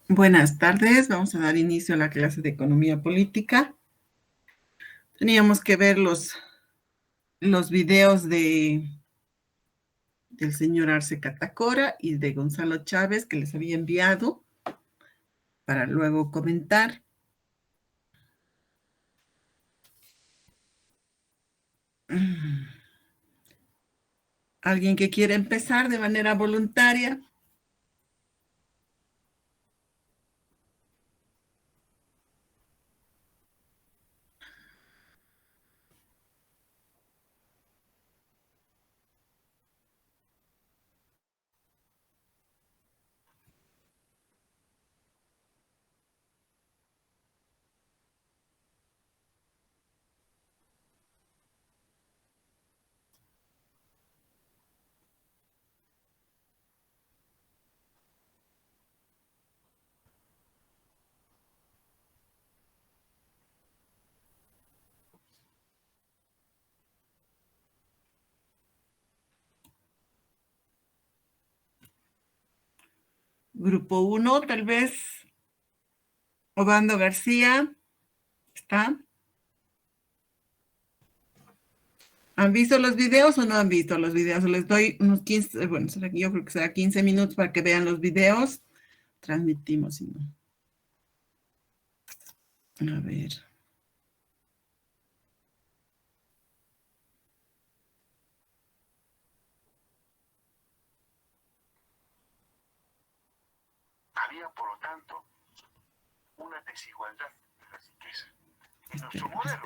Buenas tardes, vamos a dar inicio a la clase de economía política. Teníamos que ver los videos del señor Arce Catacora y de Gonzalo Chávez que les había enviado para luego comentar. ¿Alguien que quiera empezar de manera voluntaria? Grupo 1, tal vez. Obando García, ¿está? ¿Han visto los videos o no han visto los videos? Les doy unos 15, bueno, yo creo que será 15 minutos para que vean los videos. Transmitimos, si no. A ver. Había, por lo tanto, una desigualdad de la riqueza. En nuestro modelo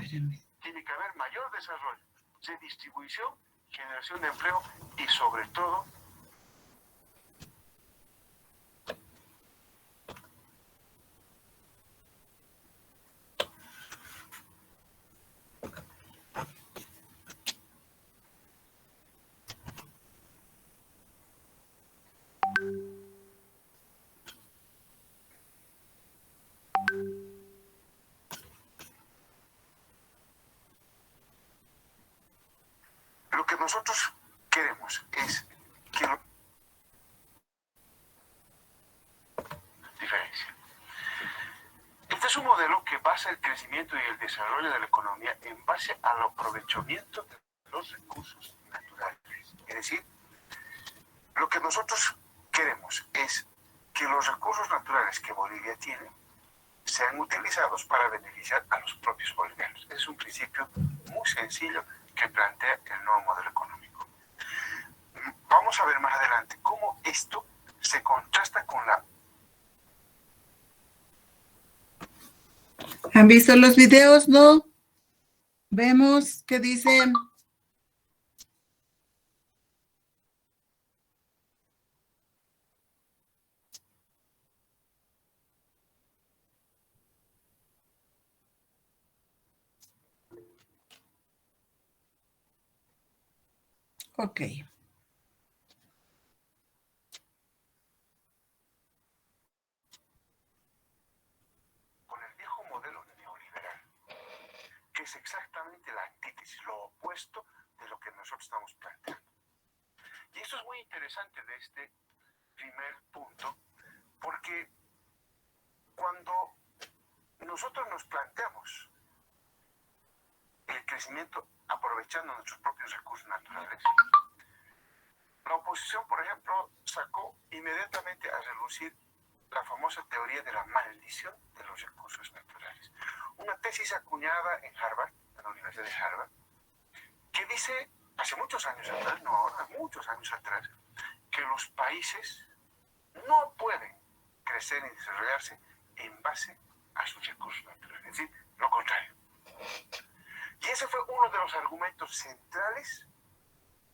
tiene que haber mayor desarrollo, de distribución, generación de empleo y, sobre todo, lo que nosotros queremos es que diferencia. Este es un modelo que basa el crecimiento y el desarrollo de la economía en base al aprovechamiento de los recursos naturales. Es decir, lo que nosotros queremos es que los recursos naturales que Bolivia tiene sean utilizados para beneficiar a los propios bolivianos. Es un principio muy sencillo que plantea el nuevo modelo económico. Vamos a ver más adelante cómo esto se contrasta con la... ¿Han visto los videos? ¿No? Vemos qué dicen. Ok. con el viejo modelo neoliberal, que es exactamente la antítesis, lo opuesto de lo que nosotros estamos planteando. Y esto es muy interesante de este primer punto, porque cuando nosotros nos planteamos el crecimiento aprovechando nuestros propios recursos naturales, la oposición, por ejemplo, sacó inmediatamente a relucir la famosa teoría de la maldición de los recursos naturales. Una tesis acuñada en Harvard, en la Universidad de Harvard, que dice, hace muchos años atrás, no ahora, muchos años atrás, que los países no pueden crecer y desarrollarse en base a sus recursos naturales, es decir, lo contrario. Y ese fue uno de los argumentos centrales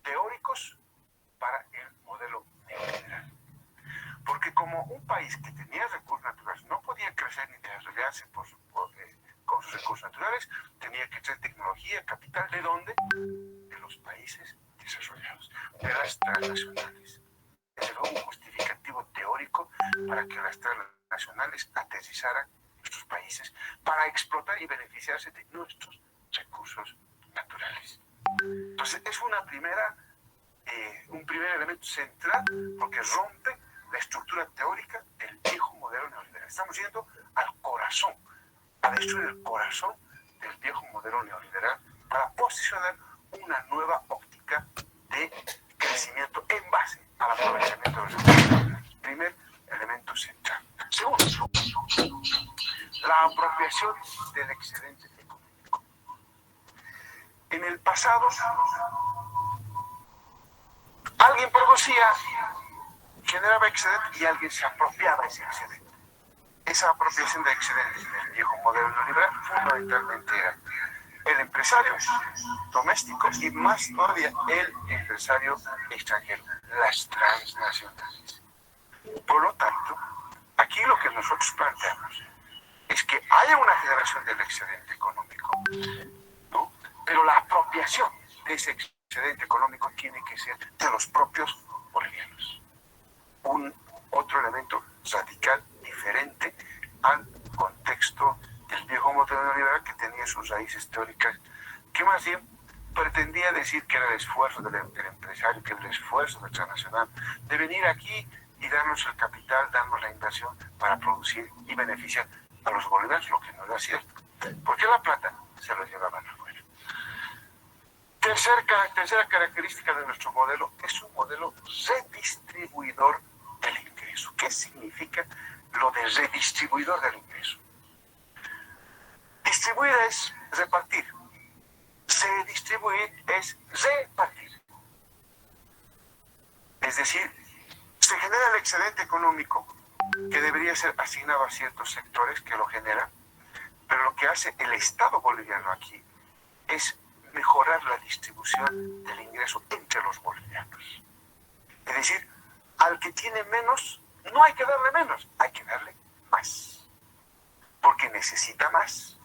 teóricos para el modelo neoliberal. Porque como un país que tenía recursos naturales no podía crecer ni desarrollarse con sus recursos naturales, tenía que traer tecnología, capital, ¿de dónde? De los países desarrollados, de las transnacionales. Ese fue un justificativo teórico para que las transnacionales aterrizaran en nuestros países para explotar y beneficiarse de nuestros recursos naturales. Entonces es un primer elemento central porque rompe la estructura teórica del viejo modelo neoliberal. Estamos yendo al corazón, a destruir el corazón del viejo modelo neoliberal para posicionar una nueva óptica de crecimiento en base al aprovechamiento de los recursos naturales. Primer elemento central. Segundo, la apropiación del excedente económico. En el pasado, alguien producía, generaba excedente y alguien se apropiaba ese excedente. Esa apropiación de excedentes del viejo modelo neoliberal fundamentalmente era el empresario doméstico y más todavía el empresario extranjero, las transnacionales. Por lo tanto, aquí lo que nosotros planteamos es que haya una generación del excedente económico, ¿no? Pero la apropiación de ese excedente económico tiene que ser de los propios bolivianos. Un otro elemento radical diferente al contexto del viejo modelo neoliberal que tenía sus raíces teóricas, que más bien pretendía decir que era el esfuerzo del empresario, que era el esfuerzo del transnacional de venir aquí y darnos el capital, darnos la inversión para producir y beneficiar a los bolivianos, lo que no era cierto, porque la plata se lo llevaban afuera. Tercera característica de nuestro modelo es un modelo redistribuidor del ingreso. ¿Qué significa lo de redistribuidor del ingreso? Distribuir es repartir. Redistribuir es repartir. Es decir, se genera el excedente económico que debería ser asignado a ciertos sectores que lo generan, pero lo que hace el Estado boliviano aquí es mejorar la distribución del ingreso entre los bolivianos. Es decir, al que tiene menos, no hay que darle menos, hay que darle más, porque necesita más.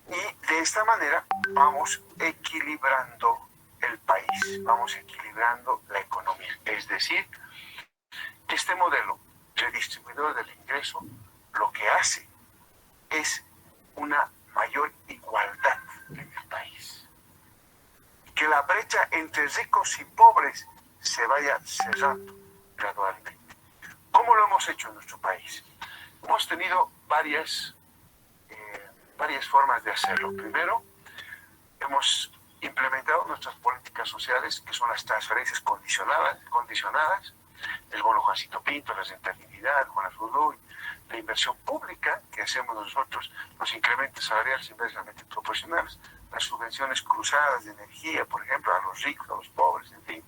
Y de esta manera vamos equilibrando el país, vamos equilibrando la economía. Es decir, que este modelo redistribuidor del ingreso lo que hace es una mayor igualdad en el país. Que la brecha entre ricos y pobres se vaya cerrando gradualmente. ¿Cómo lo hemos hecho en nuestro país? Hemos tenido varias formas de hacerlo. Primero, hemos implementado nuestras políticas sociales, que son las transferencias condicionadas, el bono Juancito Pinto, la rentabilidad, Juanafrudoy, la inversión pública que hacemos nosotros, los incrementos salariales inversamente proporcionales, las subvenciones cruzadas de energía, por ejemplo, a los ricos, a los pobres, en fin.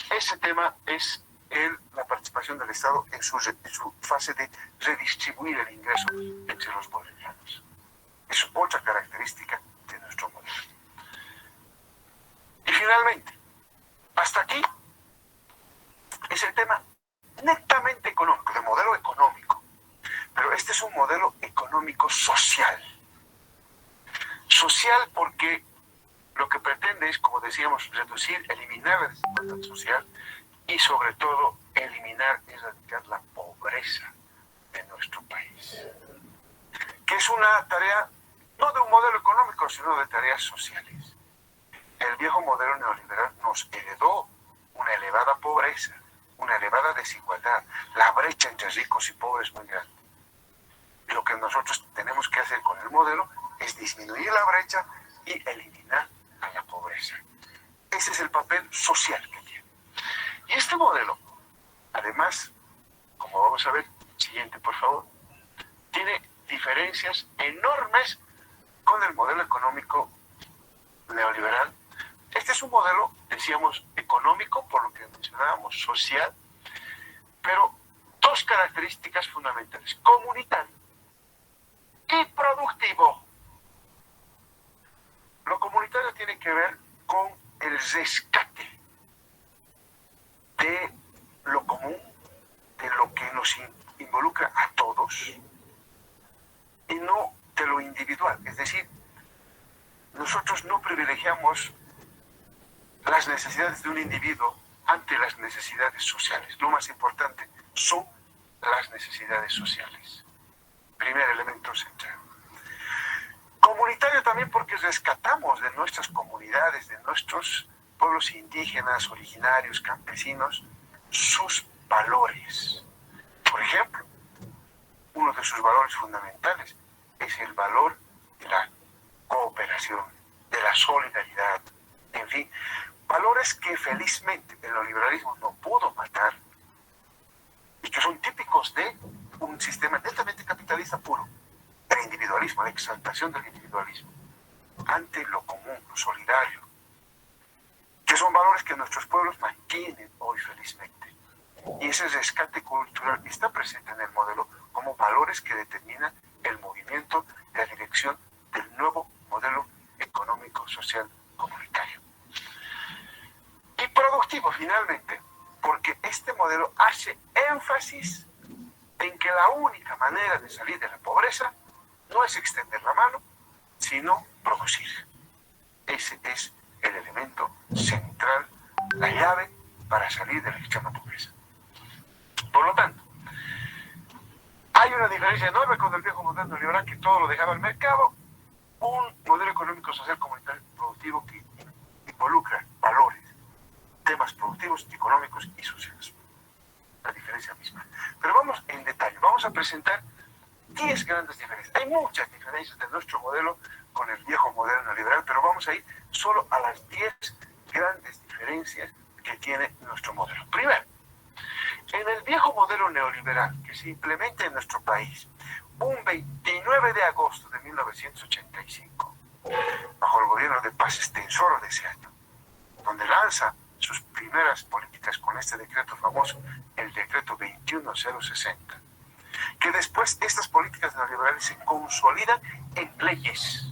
Ese tema es la participación del Estado en su fase de redistribuir el ingreso entre los bolivianos. Es otra característica de nuestro modelo. Y finalmente, hasta aquí es el tema netamente económico, de modelo económico. Pero este es un modelo económico social. Social porque lo que pretende es, como decíamos, reducir, eliminar la desigualdad social y sobre todo eliminar y erradicar la pobreza de nuestro país. Que es una tarea no de un modelo económico, sino de tareas sociales. El viejo modelo neoliberal nos heredó una elevada pobreza, una elevada desigualdad, la brecha entre ricos y pobres muy grande. Lo que nosotros tenemos que hacer con el modelo es disminuir la brecha y eliminar a la pobreza. Ese es el papel social que tiene. Y este modelo, además, como vamos a ver, siguiente por favor, tiene diferencias enormes con el modelo económico neoliberal. Este es un modelo, decíamos, económico, por lo que mencionábamos, social, pero dos características fundamentales: comunitario y productivo. Lo comunitario tiene que ver con el rescate de lo común, de lo que nos involucra a todos, y no de lo individual. Es decir, nosotros no privilegiamos las necesidades de un individuo ante las necesidades sociales. Lo más importante son las necesidades sociales. Primer elemento central. Comunitario también porque rescatamos de nuestras comunidades, de nuestros pueblos indígenas, originarios, campesinos, sus valores. Por ejemplo, uno de sus valores fundamentales es el valor de la cooperación, de la solidaridad, en fin, valores que felizmente el neoliberalismo no pudo matar y que son típicos de un sistema netamente capitalista puro, el individualismo, la exaltación del individualismo ante lo común, lo solidario, que son valores que nuestros pueblos mantienen hoy felizmente. Y ese rescate cultural está presente en el modelo como valores que determinan el movimiento y la dirección del nuevo modelo económico, social, comunitario. Y productivo, finalmente, porque este modelo hace énfasis en que la única manera de salir de la pobreza no es extender la mano, sino producir. Ese es el elemento central, la llave para salir de la extrema pobreza. Por lo tanto, hay una diferencia enorme con el viejo modelo liberal que todo lo dejaba al mercado, un modelo económico, social, comunitario, productivo que involucra valores, temas productivos, económicos y sociales. La diferencia misma. Pero vamos en detalle, vamos a presentar 10 grandes diferencias. Hay muchas diferencias de nuestro modelo con el viejo modelo neoliberal, pero vamos a ir solo a las 10 grandes diferencias que tiene nuestro modelo. Primero, en el viejo modelo neoliberal que se implementa en nuestro país un 29 de agosto de 1985, bajo el gobierno de Paz Estenssoro de ese año, donde lanza sus primeras políticas con este decreto famoso, el decreto 21060, que después estas políticas neoliberales se consolidan en leyes.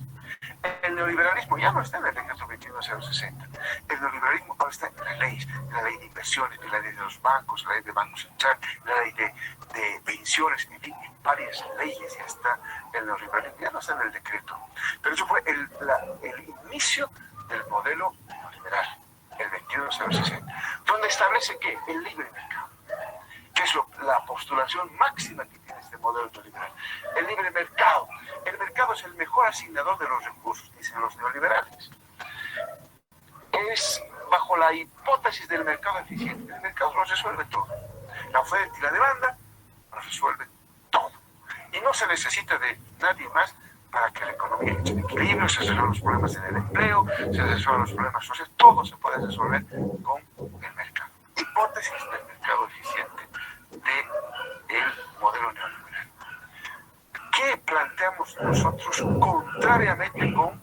El neoliberalismo ya no está en el decreto 21060. El neoliberalismo ahora está en las leyes, en la ley de inversiones, en la ley de los bancos, en la ley de Banco Central, en la ley de pensiones, en fin, en varias leyes ya está el neoliberalismo, ya no está en el decreto. Pero eso fue el inicio del modelo neoliberal, el 21060, donde establece que el libre mercado, que es la postulación máxima que tiene este modelo neoliberal. El libre mercado. El mercado es el mejor asignador de los recursos, dicen los neoliberales. Es bajo la hipótesis del mercado eficiente. El mercado lo resuelve todo. La oferta y la demanda lo resuelve todo. Y no se necesita de nadie más para que la economía esté en equilibrio, se resuelvan los problemas en el empleo, se resuelvan los problemas sociales, todo se puede resolver con el mercado. Hipótesis del mercado eficiente del modelo neoliberal. ¿Qué planteamos nosotros contrariamente con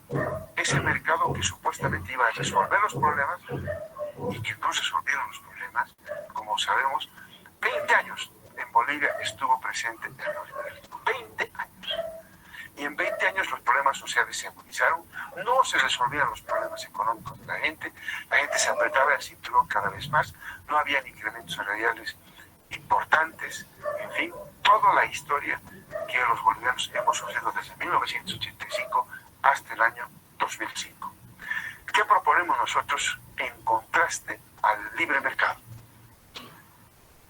ese mercado que supuestamente iba a resolver los problemas y que no resolvieron los problemas? Como sabemos, 20 años en Bolivia estuvo presente el neoliberalismo. 20 años. Y en 20 años los problemas sociales se agudizaron, no se resolvían los problemas económicos de la gente se apretaba el cinturón cada vez más, no habían incrementos salariales importantes, en fin, toda la historia que los bolivianos hemos sufrido desde 1985 hasta el año 2005. ¿Qué proponemos nosotros en contraste al libre mercado?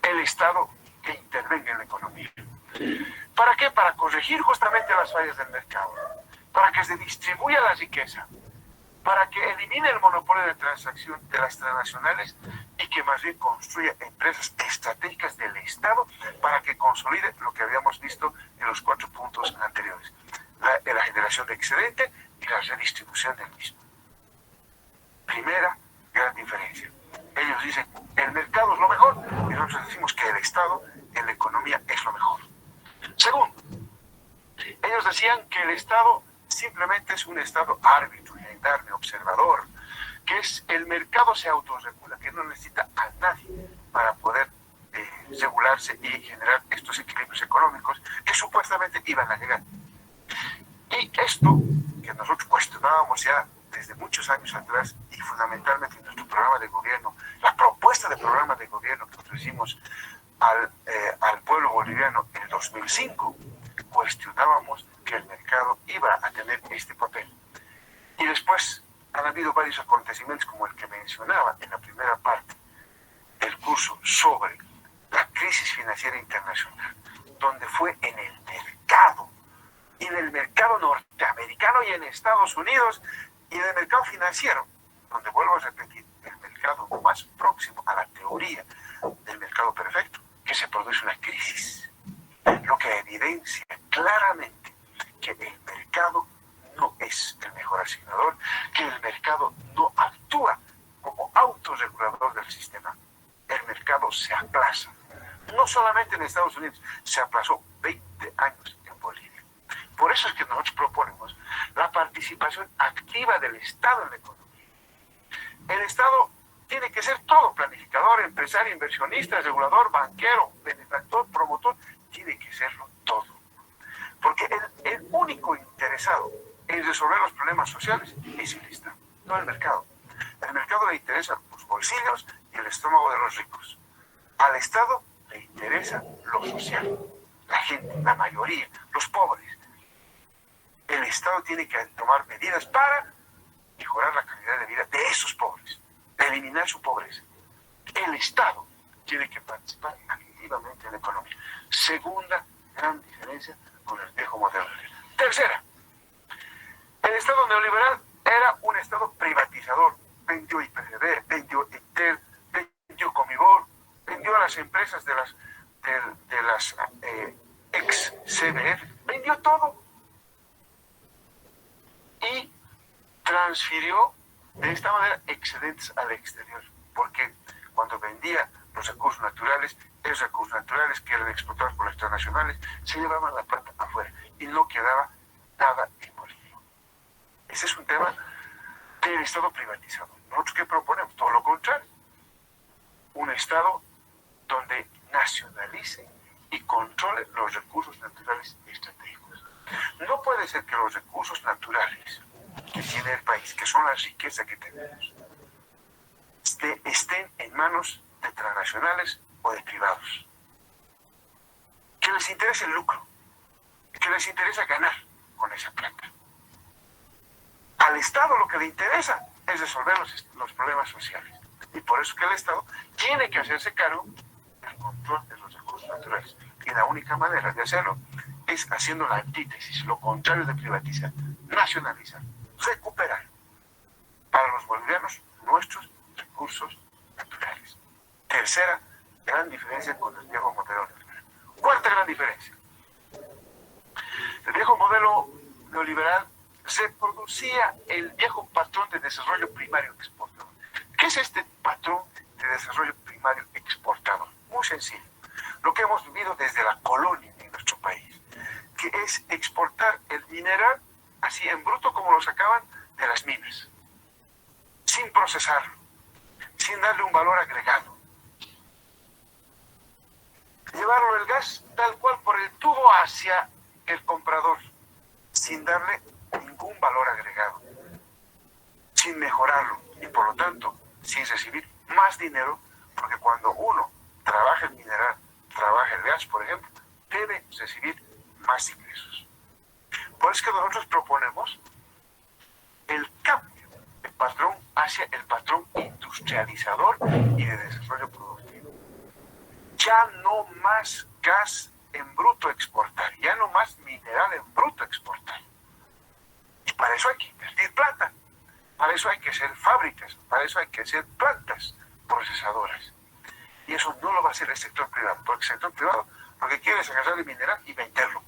El Estado que intervenga en la economía. ¿Para qué? Para corregir justamente las fallas del mercado, para que se distribuya la riqueza, para que elimine el monopolio de transacción de las transnacionales y que más bien construya empresas estratégicas del Estado para que consolide lo que habíamos visto en los 4 puntos anteriores, la generación de excedente y la redistribución del mismo. Primera gran diferencia. Ellos dicen, el mercado es lo mejor, y nosotros decimos que el Estado en la economía es lo mejor. Segundo, ellos decían que el Estado simplemente es un Estado árbitro, gendarme, observador, que es el mercado se autorregula, que no necesita a nadie para poder regularse y generar estos equilibrios económicos que supuestamente iban a llegar. Y esto que nosotros cuestionábamos ya desde muchos años atrás y fundamentalmente en nuestro programa de gobierno, la propuesta de programa de gobierno que ofrecimos al pueblo boliviano en el 2005, cuestionábamos que el mercado iba a tener este papel. Y después han habido varios acontecimientos como el que mencionaba en la primera parte del curso sobre la crisis financiera internacional, donde fue en el mercado norteamericano y en Estados Unidos y en el mercado financiero, donde vuelvo a repetir, el mercado más próximo a la teoría del mercado perfecto, que se produce una crisis, lo que evidencia claramente que el mercado no es el mejor asignador, que el mercado no actúa como autorregulador del sistema. El mercado se aplaza. No solamente en Estados Unidos, se aplazó 20 años en Bolivia. Por eso es que nosotros proponemos la participación activa del Estado en la economía. El Estado tiene que ser todo: planificador, empresario, inversionista, regulador, banquero, benefactor, promotor, tiene que serlo todo. Porque el único interesado en resolver los problemas sociales es el Estado, no el mercado. Al mercado le interesan los bolsillos y el estómago de los ricos. Al Estado le interesa lo social, la gente, la mayoría, los pobres. El Estado tiene que tomar medidas para mejorar la calidad de vida de esos pobres, eliminar su pobreza. El Estado tiene que participar activamente en la economía. Segunda gran diferencia con el viejo modelo. Tercera, el Estado neoliberal era un Estado privatizador. Vendió IPFB, vendió Intel, vendió Comibor, vendió a las empresas de las ex CBF, vendió todo y transfirió de esta manera excedentes al exterior, porque cuando vendía los recursos naturales, esos recursos naturales que eran explotados por las transnacionales, se llevaban la plata afuera y no quedaba nada en Bolivia. Ese es un tema del Estado privatizado. ¿Nosotros qué proponemos? Todo lo contrario. Un Estado donde nacionalice y controle los recursos naturales estratégicos. No puede ser que los recursos naturales que tiene el país, que son la riqueza que tenemos, estén en manos de transnacionales o de privados. Que les interese el lucro, que les interesa ganar con esa plata. Al Estado lo que le interesa es resolver los problemas sociales. Y por eso que el Estado tiene que hacerse cargo del control de los recursos naturales. Y la única manera de hacerlo es haciendo la antítesis, lo contrario de privatizar, nacionalizar, recuperar para los bolivianos nuestros recursos naturales. Tercera gran diferencia con el viejo modelo neoliberal. Cuarta gran diferencia. El viejo modelo neoliberal reproducía el viejo patrón de desarrollo primario exportador. ¿Qué es este patrón de desarrollo primario exportador? Muy sencillo. Lo que hemos vivido desde la colonia en nuestro país, que es exportar el mineral así en bruto como lo sacaban de las minas, sin procesarlo, sin darle un valor agregado. Llevarlo el gas tal cual por el tubo hacia el comprador, sin darle ningún valor agregado, sin mejorarlo y por lo tanto sin recibir más dinero, porque cuando uno trabaja el mineral, trabaja el gas, por ejemplo, debe recibir más ingresos. Por eso que nosotros proponemos el cambio de patrón hacia el patrón industrializador y de desarrollo productivo. Ya no más gas en bruto exportar, ya no más mineral en bruto exportar. Y para eso hay que invertir plata, para eso hay que hacer fábricas, para eso hay que hacer plantas procesadoras. Y eso no lo va a hacer el sector privado, porque el sector privado lo que quiere es agarrar el mineral y venderlo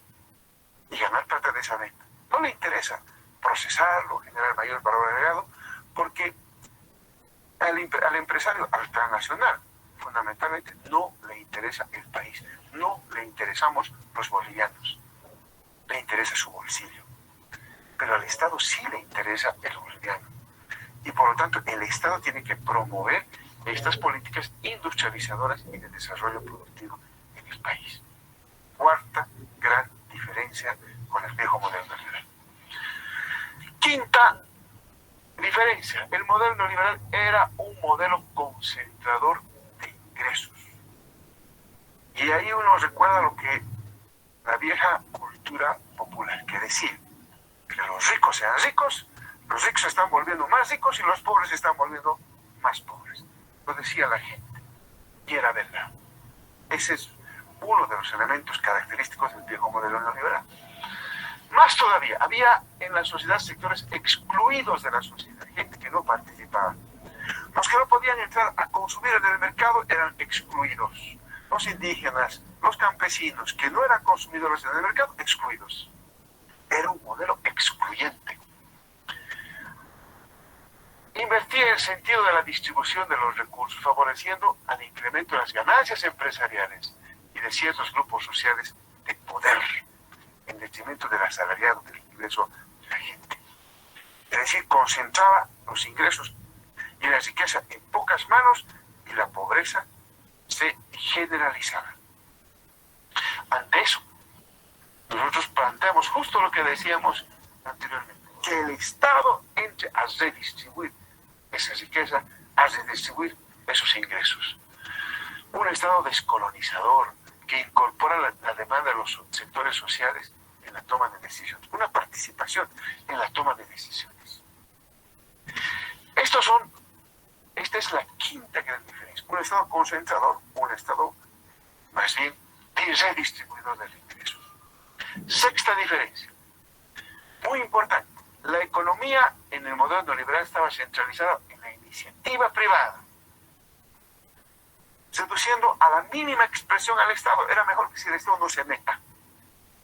y ganar plata de esa venta. No le interesa procesarlo, generar mayor valor agregado, porque al empresario, al transnacional, fundamentalmente no le interesa el país, no le interesamos los bolivianos, le interesa su bolsillo. Pero al Estado sí le interesa el boliviano. Y por lo tanto, el Estado tiene que promover estas políticas industrializadoras y de desarrollo productivo en el país. Cuarta gran diferencia con el viejo modelo neoliberal. Quinta diferencia, el modelo neoliberal era un modelo concentrador de ingresos. Y ahí uno recuerda lo que la vieja cultura popular, que decía que los ricos sean ricos, los ricos se están volviendo más ricos y los pobres se están volviendo más pobres. Lo decía la gente, y era verdad. Ese es uno de los elementos característicos del viejo modelo neoliberal. Más todavía, había en la sociedad sectores excluidos de la sociedad, gente que no participaba. Los que no podían entrar a consumir en el mercado eran excluidos. los indígenas, los campesinos, que no eran consumidores en el mercado, excluidos. Era un modelo excluyente. Invertía en el sentido de la distribución de los recursos, favoreciendo al incremento de las ganancias empresariales y de ciertos grupos sociales de poder, en detrimento del asalariado, del ingreso de la gente. Es decir, concentraba los ingresos y la riqueza en pocas manos y la pobreza se generalizaba. Ante eso, nosotros planteamos justo lo que decíamos anteriormente, que el Estado entre a redistribuir esa riqueza, a redistribuir esos ingresos. Un Estado descolonizador que incorpora la demanda de los sectores sociales en la toma de decisiones, una participación en la toma de decisiones. Esta es la quinta gran diferencia. Un Estado concentrador, un Estado más bien redistribuidor de ingresos. Sexta diferencia, muy importante. La economía en el modelo neoliberal estaba centralizada en la iniciativa privada, seduciendo a la mínima expresión al Estado. Era mejor que si el Estado no se meta.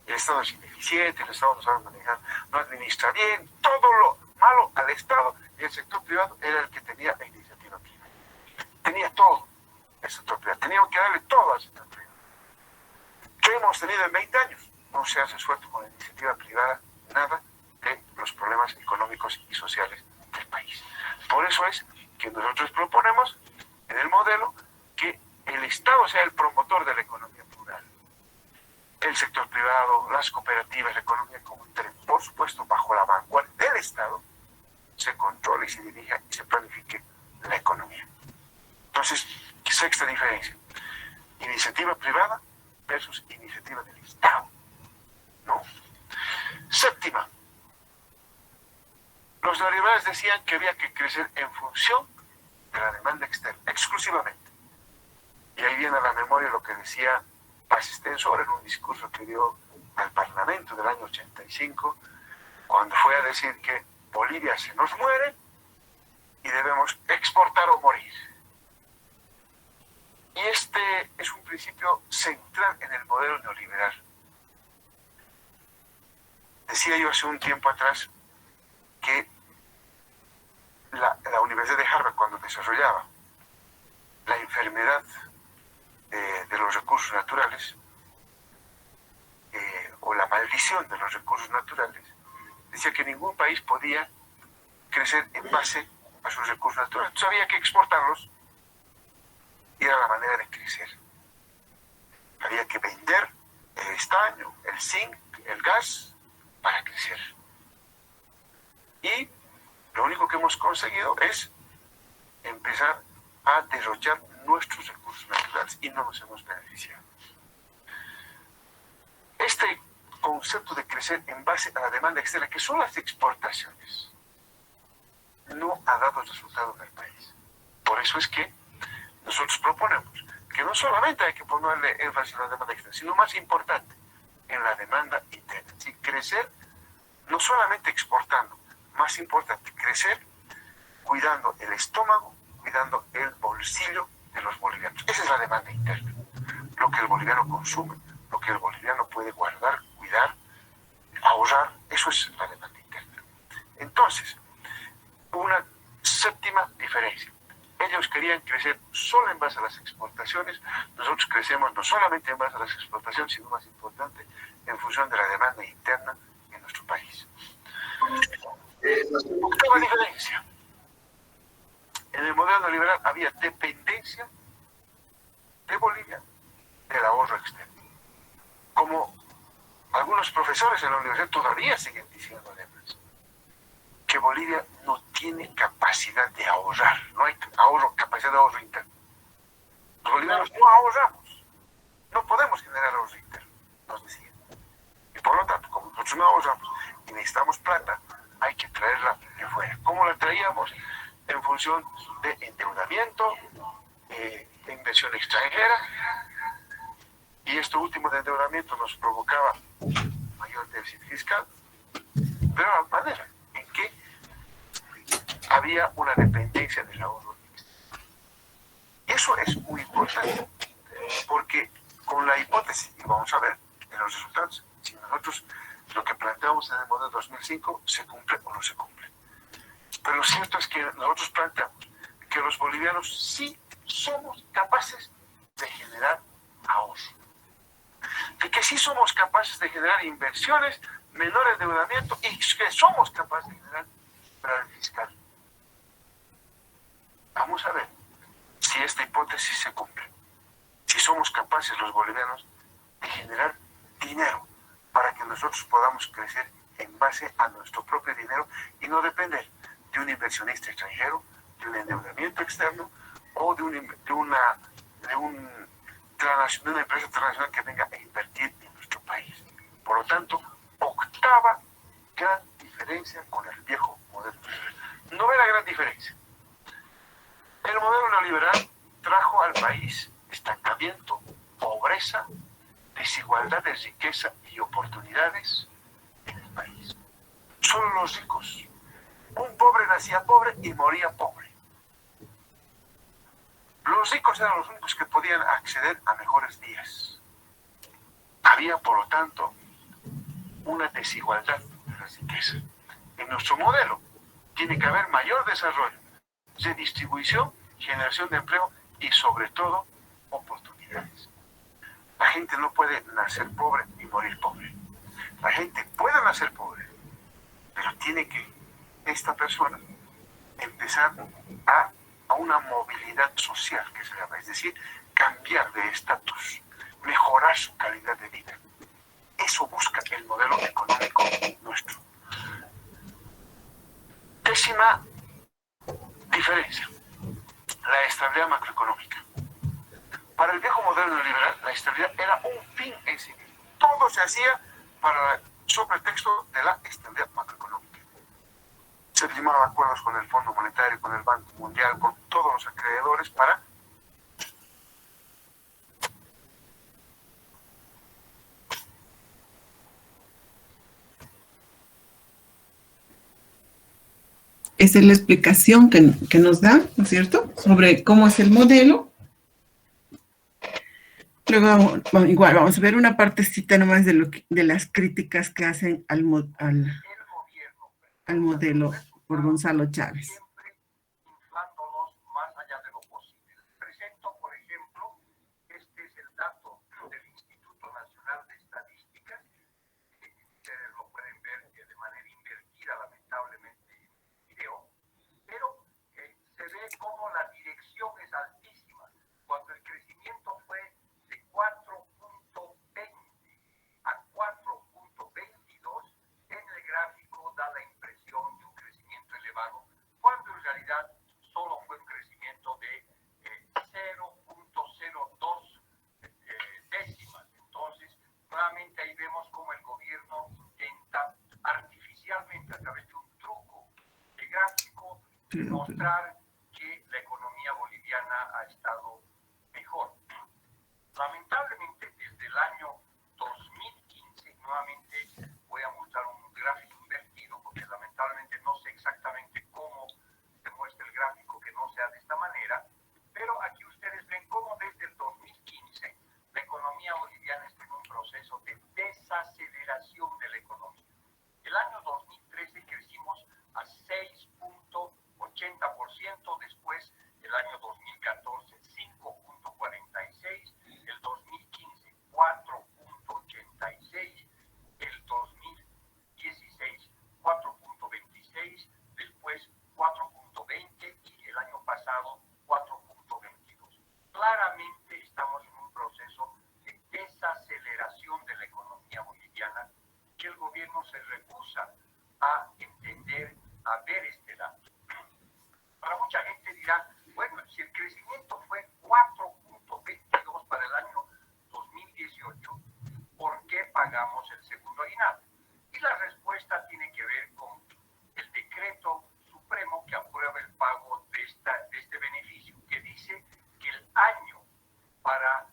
El Estado es ineficiente, el Estado no sabe manejar, no administra bien, todo lo malo al Estado, y el sector privado era el que tenía la iniciativa privada. Tenía todo el sector privado, teníamos que darle todo al sector privado. ¿Qué hemos tenido en 20 años? No se ha resuelto con la iniciativa privada nada de los problemas económicos y sociales del país. Por eso es que nosotros proponemos en el modelo que el Estado sea el promotor de la economía plural. El sector privado, las cooperativas, la economía comunitaria, por supuesto, bajo la vanguardia del Estado, se controle y se dirija y se planifique la economía. Entonces, sexta diferencia, iniciativa privada versus iniciativa del Estado, ¿no? Séptima, los neoliberales decían que había que crecer en función de la demanda externa, exclusivamente. Y ahí viene a la memoria lo que decía Paz Estenssoro en un discurso que dio al Parlamento del año 85, cuando fue a decir que Bolivia se nos muere y debemos exportar o morir. Y este es un principio central en el modelo neoliberal. Decía yo hace un tiempo atrás que la Universidad de Harvard, cuando desarrollaba la enfermedad de los recursos naturales, o la maldición de los recursos naturales, decía que ningún país podía crecer en base a sus recursos naturales. Entonces había que exportarlos y era la manera de crecer. Había que vender el estaño, el zinc, el gas para crecer. Y lo único que hemos conseguido es empezar a derrochar nuestros recursos naturales y no nos hemos beneficiado. Este concepto de crecer en base a la demanda externa, que son las exportaciones, no ha dado resultado en el país. Por eso es que nosotros proponemos que no solamente hay que ponerle énfasis en la demanda externa, sino más importante, en la demanda interna. Es decir, crecer no solamente exportando, más importante, crecer cuidando el estómago, cuidando el bolsillo de los bolivianos. Esa es la demanda interna. Lo que el boliviano consume, lo que el boliviano puede guardar, cuidar, ahorrar, eso es la demanda interna. Entonces, una séptima diferencia. Ellos querían crecer solo en base a las exportaciones. Nosotros crecemos no solamente en base a las exportaciones, sino más importante, en función de la demanda interna en nuestro país. Octava diferencia. En el modelo neoliberal había dependencia de Bolivia del ahorro externo. Como algunos profesores en la universidad todavía siguen diciendo además, que Bolivia no tiene capacidad de ahorrar, no hay capacidad de ahorro interno. Los bolivianos no ahorramos, no podemos generar ahorro interno, nos decían. Y por lo tanto, como nosotros no ahorramos y necesitamos plata, hay que traerla de fuera. ¿Cómo la traíamos? En función de endeudamiento, de inversión extranjera, y esto último de endeudamiento nos provocaba mayor déficit fiscal, pero la manera en que había una dependencia del ahorro. Eso es muy importante. Porque con la hipótesis, y vamos a ver en los resultados, si nosotros lo que planteamos en el modelo 2005 se cumple o no se cumple. Pero lo cierto es que nosotros planteamos que los bolivianos sí somos capaces de generar ahorro, de que sí somos capaces de generar inversiones, menor endeudamiento y que somos capaces de generar superávit fiscal. Vamos a ver si esta hipótesis se cumple, si somos capaces los bolivianos de generar dinero para que nosotros podamos crecer en base a nuestro propio dinero y no depender de un inversionista extranjero, de un endeudamiento externo o de una empresa transnacional que venga a invertir en nuestro país. Por lo tanto, octava gran diferencia con el viejo modelo neoliberal. Novena gran diferencia. El modelo neoliberal trajo al país estancamiento, pobreza, desigualdad de riqueza y oportunidades en el país. Solo los ricos. Un pobre nacía pobre y moría pobre. Los ricos eran los únicos que podían acceder a mejores días. Había, por lo tanto, una desigualdad de la riqueza. En nuestro modelo tiene que haber mayor desarrollo, redistribución, generación de empleo y, sobre todo, oportunidades. La gente no puede nacer pobre y morir pobre. La gente puede nacer pobre, pero tiene que esta persona empezar a una movilidad social, que se llama, es decir, cambiar de estatus, mejorar su calidad de vida. Eso busca el modelo económico nuestro. Décima diferencia, la estabilidad macroeconómica. Para el viejo modelo neoliberal, la estabilidad era un fin en sí mismo. Todo se hacía sobre el texto de la estabilidad macroeconómica. Se firmaban acuerdos con el Fondo Monetario, con el Banco Mundial, con todos los acreedores para esa es la explicación que nos da, ¿no es cierto?, sobre cómo es el modelo. Luego, igual, vamos a ver una partecita nomás de las críticas que hacen al modelo por Gonzalo Chávez. inflándolos más allá de lo posible. Presento, por ejemplo, este es el dato del Instituto Nacional de Estadísticas. Ustedes lo pueden ver de manera invertida, lamentablemente, en el video, pero se ve como la dirección es altísima. Cuando el crecimiento fue de 4.20 a 4.22, en el gráfico da la impresión de un crecimiento elevado, cuando en realidad solo fue un crecimiento de 0.02 décimas. Entonces, nuevamente ahí vemos cómo el gobierno intenta artificialmente, a través de un truco de gráfico, mostrar que la economía boliviana ha estado mejor. Lamentablemente, desde el año 2015, nuevamente voy a mostrar un gráfico invertido, porque lamentablemente no sé exactamente cómo se muestra el gráfico que no sea de esta manera, pero aquí ustedes ven cómo desde el 2015 la economía boliviana está en un proceso de desaceleración de la economía. El año 2013 crecimos a 6.80%, después el año 2014 5.46%, el 2015 4.86%, el 2016 4.26%, después 4.20% y el año pasado 4.22%. Claramente estamos en un proceso de desaceleración de la economía boliviana que el gobierno se rehúsa a entender, a ver este dato. Para mucha gente dirá, bueno, si el crecimiento fue 4.22 para el año 2018, ¿por qué pagamos el segundo aguinaldo? Y la respuesta tiene que ver con el decreto supremo que aprueba el pago de este beneficio, que dice que el año para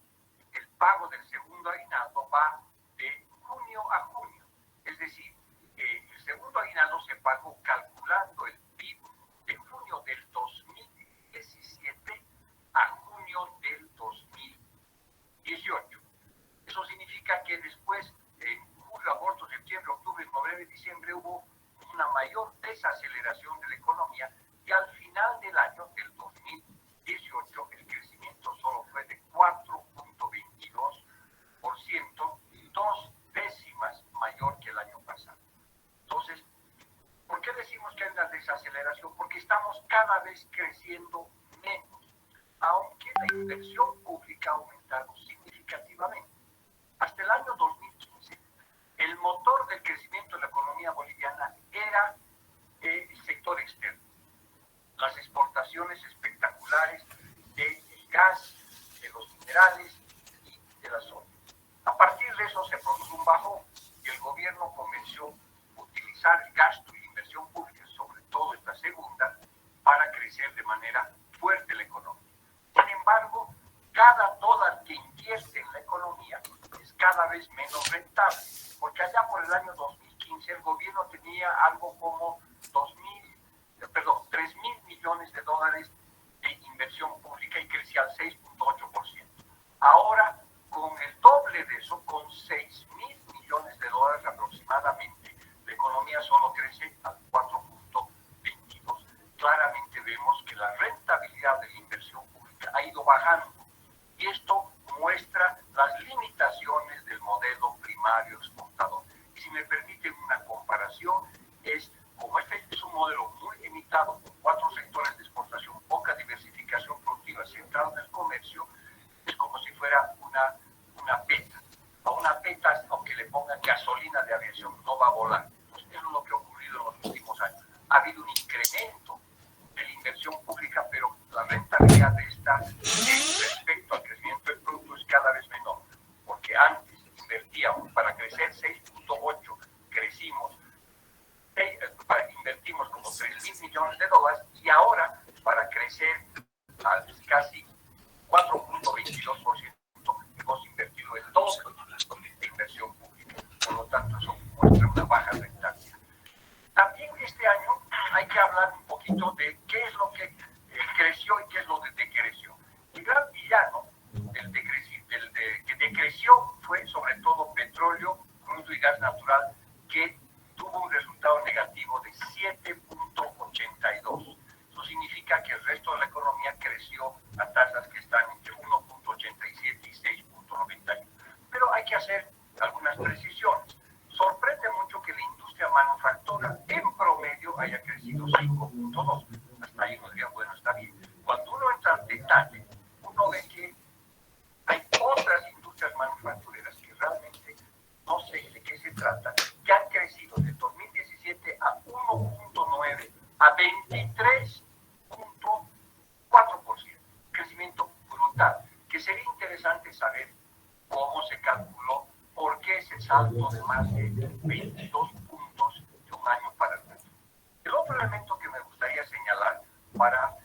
el pago del segundo aguinaldo va de junio a junio. Es decir, el segundo aguinaldo se pagó calculando el PIB de junio del 2017 a junio del 2018. vez creciendo menos, aunque la inversión pública ha aumentado significativamente. Hasta el año 2015, el motor del crecimiento de la economía boliviana era el sector externo. Las exportaciones espectaculares del gas, de los minerales y de la soya. A partir de eso se produjo un bajón y el gobierno comenzó a utilizar el gasto y la inversión pública, sobre todo esta segunda, para crecer de manera fuerte la economía. Sin embargo, cada dólar que invierte en la economía es cada vez menos rentable, porque allá por el año 2015 el gobierno tenía algo como 3.000 millones de dólares de inversión pública y crecía al 6.8%. Ahora, con el doble de eso, con 6.000 millones de dólares aproximadamente, la economía solo crece al 4.22. Claramente vemos que la rentabilidad de la inversión pública ha ido bajando y esto muestra las limitaciones del modelo primario exportador. Y si me permiten una comparación, como este es un modelo muy limitado, con 4 sectores de exportación, poca diversificación productiva, centrado en el comercio, es como si fuera una peta. A una peta, aunque le pongan gasolina de aviación, no va a volar. Entonces, eso es lo que ha ocurrido en los últimos años. Ha habido un incremento de la inversión pública, pero la rentabilidad de esta respecto al crecimiento del producto es cada vez menor, porque antes invertíamos para crecer 6.8, invertimos como 3.000 millones de dólares y ahora para crecer a casi 4.22% hemos invertido el doble de inversión pública. Por lo tanto, eso muestra una baja rentabilidad. También este año hay que hablar un poquito de qué es lo que creció y qué es lo que decreció. El gran villano que decreció fue sobre todo petróleo, crudo y gas natural, que tuvo un resultado negativo de 7.82. Eso significa que el resto de la economía creció a tasas que están entre 1.87 y 6.91. Pero hay que hacer algunas precisiones. Sorprende mucho que la industria manufactura en promedio haya crecido 5.2. Hasta ahí uno diría, bueno, está bien. Cuando uno entra en detalle, uno ve que hay otras industrias manufactureras que realmente no sé de qué se trata, que han crecido de 2017 a 1.9 a 23.4%. Crecimiento brutal, que sería interesante saber cómo se calculó, por qué ese salto de más de 22 puntos de un año para el otro. El otro elemento que me gustaría señalar para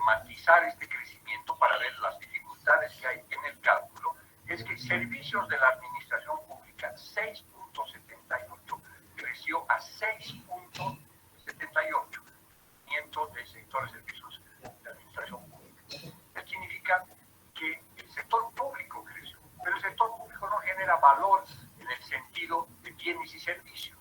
matizar este crecimiento, para ver las dificultades que hay en el cálculo, es que servicios de la administración pública 6.78 creció a 6.78, mientras del sector de servicios de administración pública. Esto significa que el sector público creció, pero el sector público no genera valor en el sentido de bienes y servicios.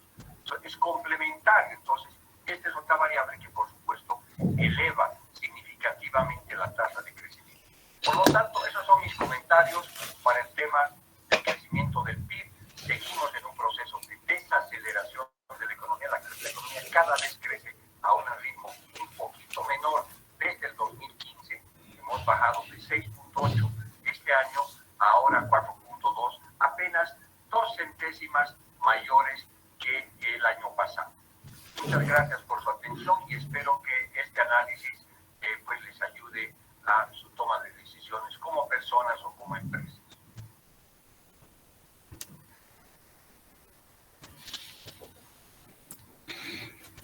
Es complementario, entonces esta es otra variable que por supuesto eleva significativamente la tasa de crecimiento. Por lo tanto, esos son mis comentarios para el tema del crecimiento del PIB. Seguimos en un proceso de desaceleración de la economía. La economía cada vez crece a un ritmo un poquito menor. Desde el 2015 hemos bajado de 6.8 este año a ahora 4.2, apenas 2 centésimas mayores que el año pasado. Muchas gracias por su atención y espero que este análisis pues les ayude a su toma de decisiones como personas o como empresas.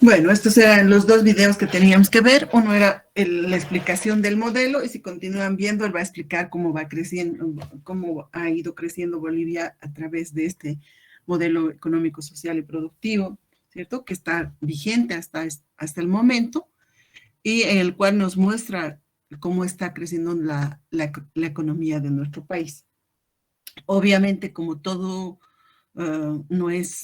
Bueno, estos eran los dos videos que teníamos que ver. Uno era la explicación del modelo y si continúan viendo, él va a explicar cómo va creciendo, cómo ha ido creciendo Bolivia a través de este modelo económico, social y productivo, ¿cierto? Que está vigente hasta el momento y en el cual nos muestra cómo está creciendo la economía de nuestro país. Obviamente, como todo no es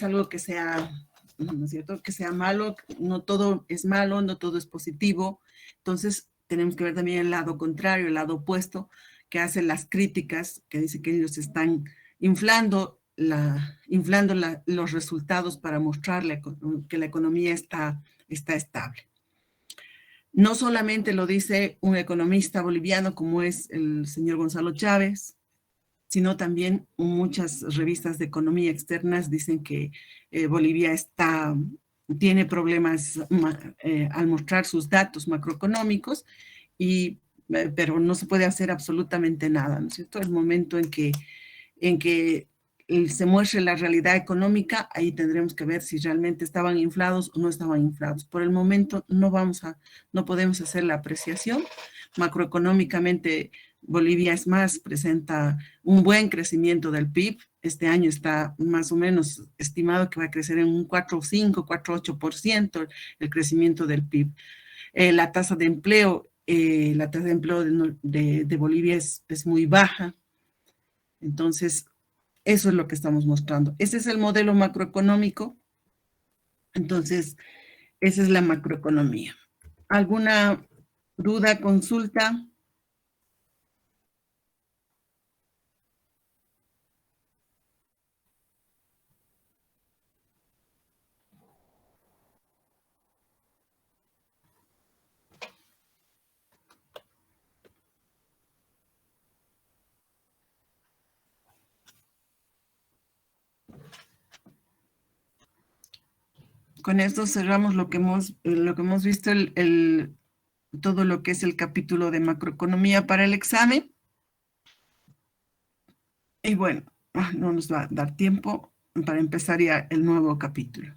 algo que sea, ¿no es cierto?, que sea malo, no todo es malo, no todo es positivo. Entonces, tenemos que ver también el lado contrario, el lado opuesto, que hace las críticas, que dice que ellos están inflando los resultados para mostrar que la economía está está estable. No solamente lo dice un economista boliviano como es el señor Gonzalo Chávez, sino también muchas revistas de economía externas dicen que Bolivia tiene problemas al mostrar sus datos macroeconómicos, pero no se puede hacer absolutamente nada, ¿no es cierto? El momento en que se muestre la realidad económica, ahí tendremos que ver si realmente estaban inflados o no estaban inflados. Por el momento no podemos hacer la apreciación. Macroeconómicamente, Bolivia es más, presenta un buen crecimiento del PIB. Este año está más o menos estimado que va a crecer en un 4,5, 4,8% el crecimiento del PIB. La tasa de empleo de Bolivia es muy baja. Entonces, eso es lo que estamos mostrando. Ese es el modelo macroeconómico. Entonces, esa es la macroeconomía. ¿Alguna duda, consulta? Con esto cerramos lo que hemos visto, todo lo que es el capítulo de macroeconomía para el examen. Y bueno, no nos va a dar tiempo para empezar ya el nuevo capítulo.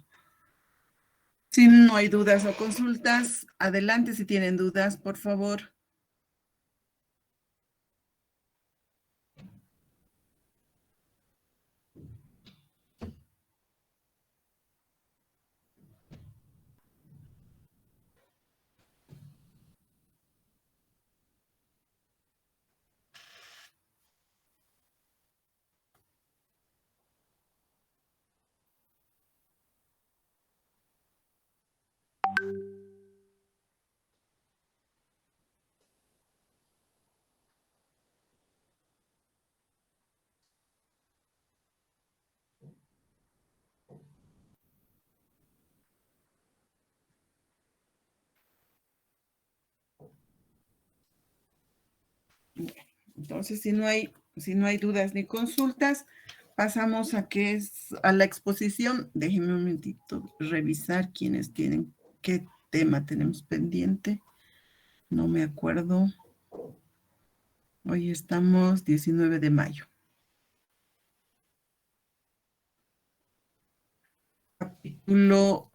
Si no hay dudas o consultas, adelante si tienen dudas, por favor. Entonces, si no hay dudas ni consultas, pasamos a la exposición. Déjenme un momentito revisar quiénes tienen, qué tema tenemos pendiente. No me acuerdo. Hoy estamos 19 de mayo. Capítulo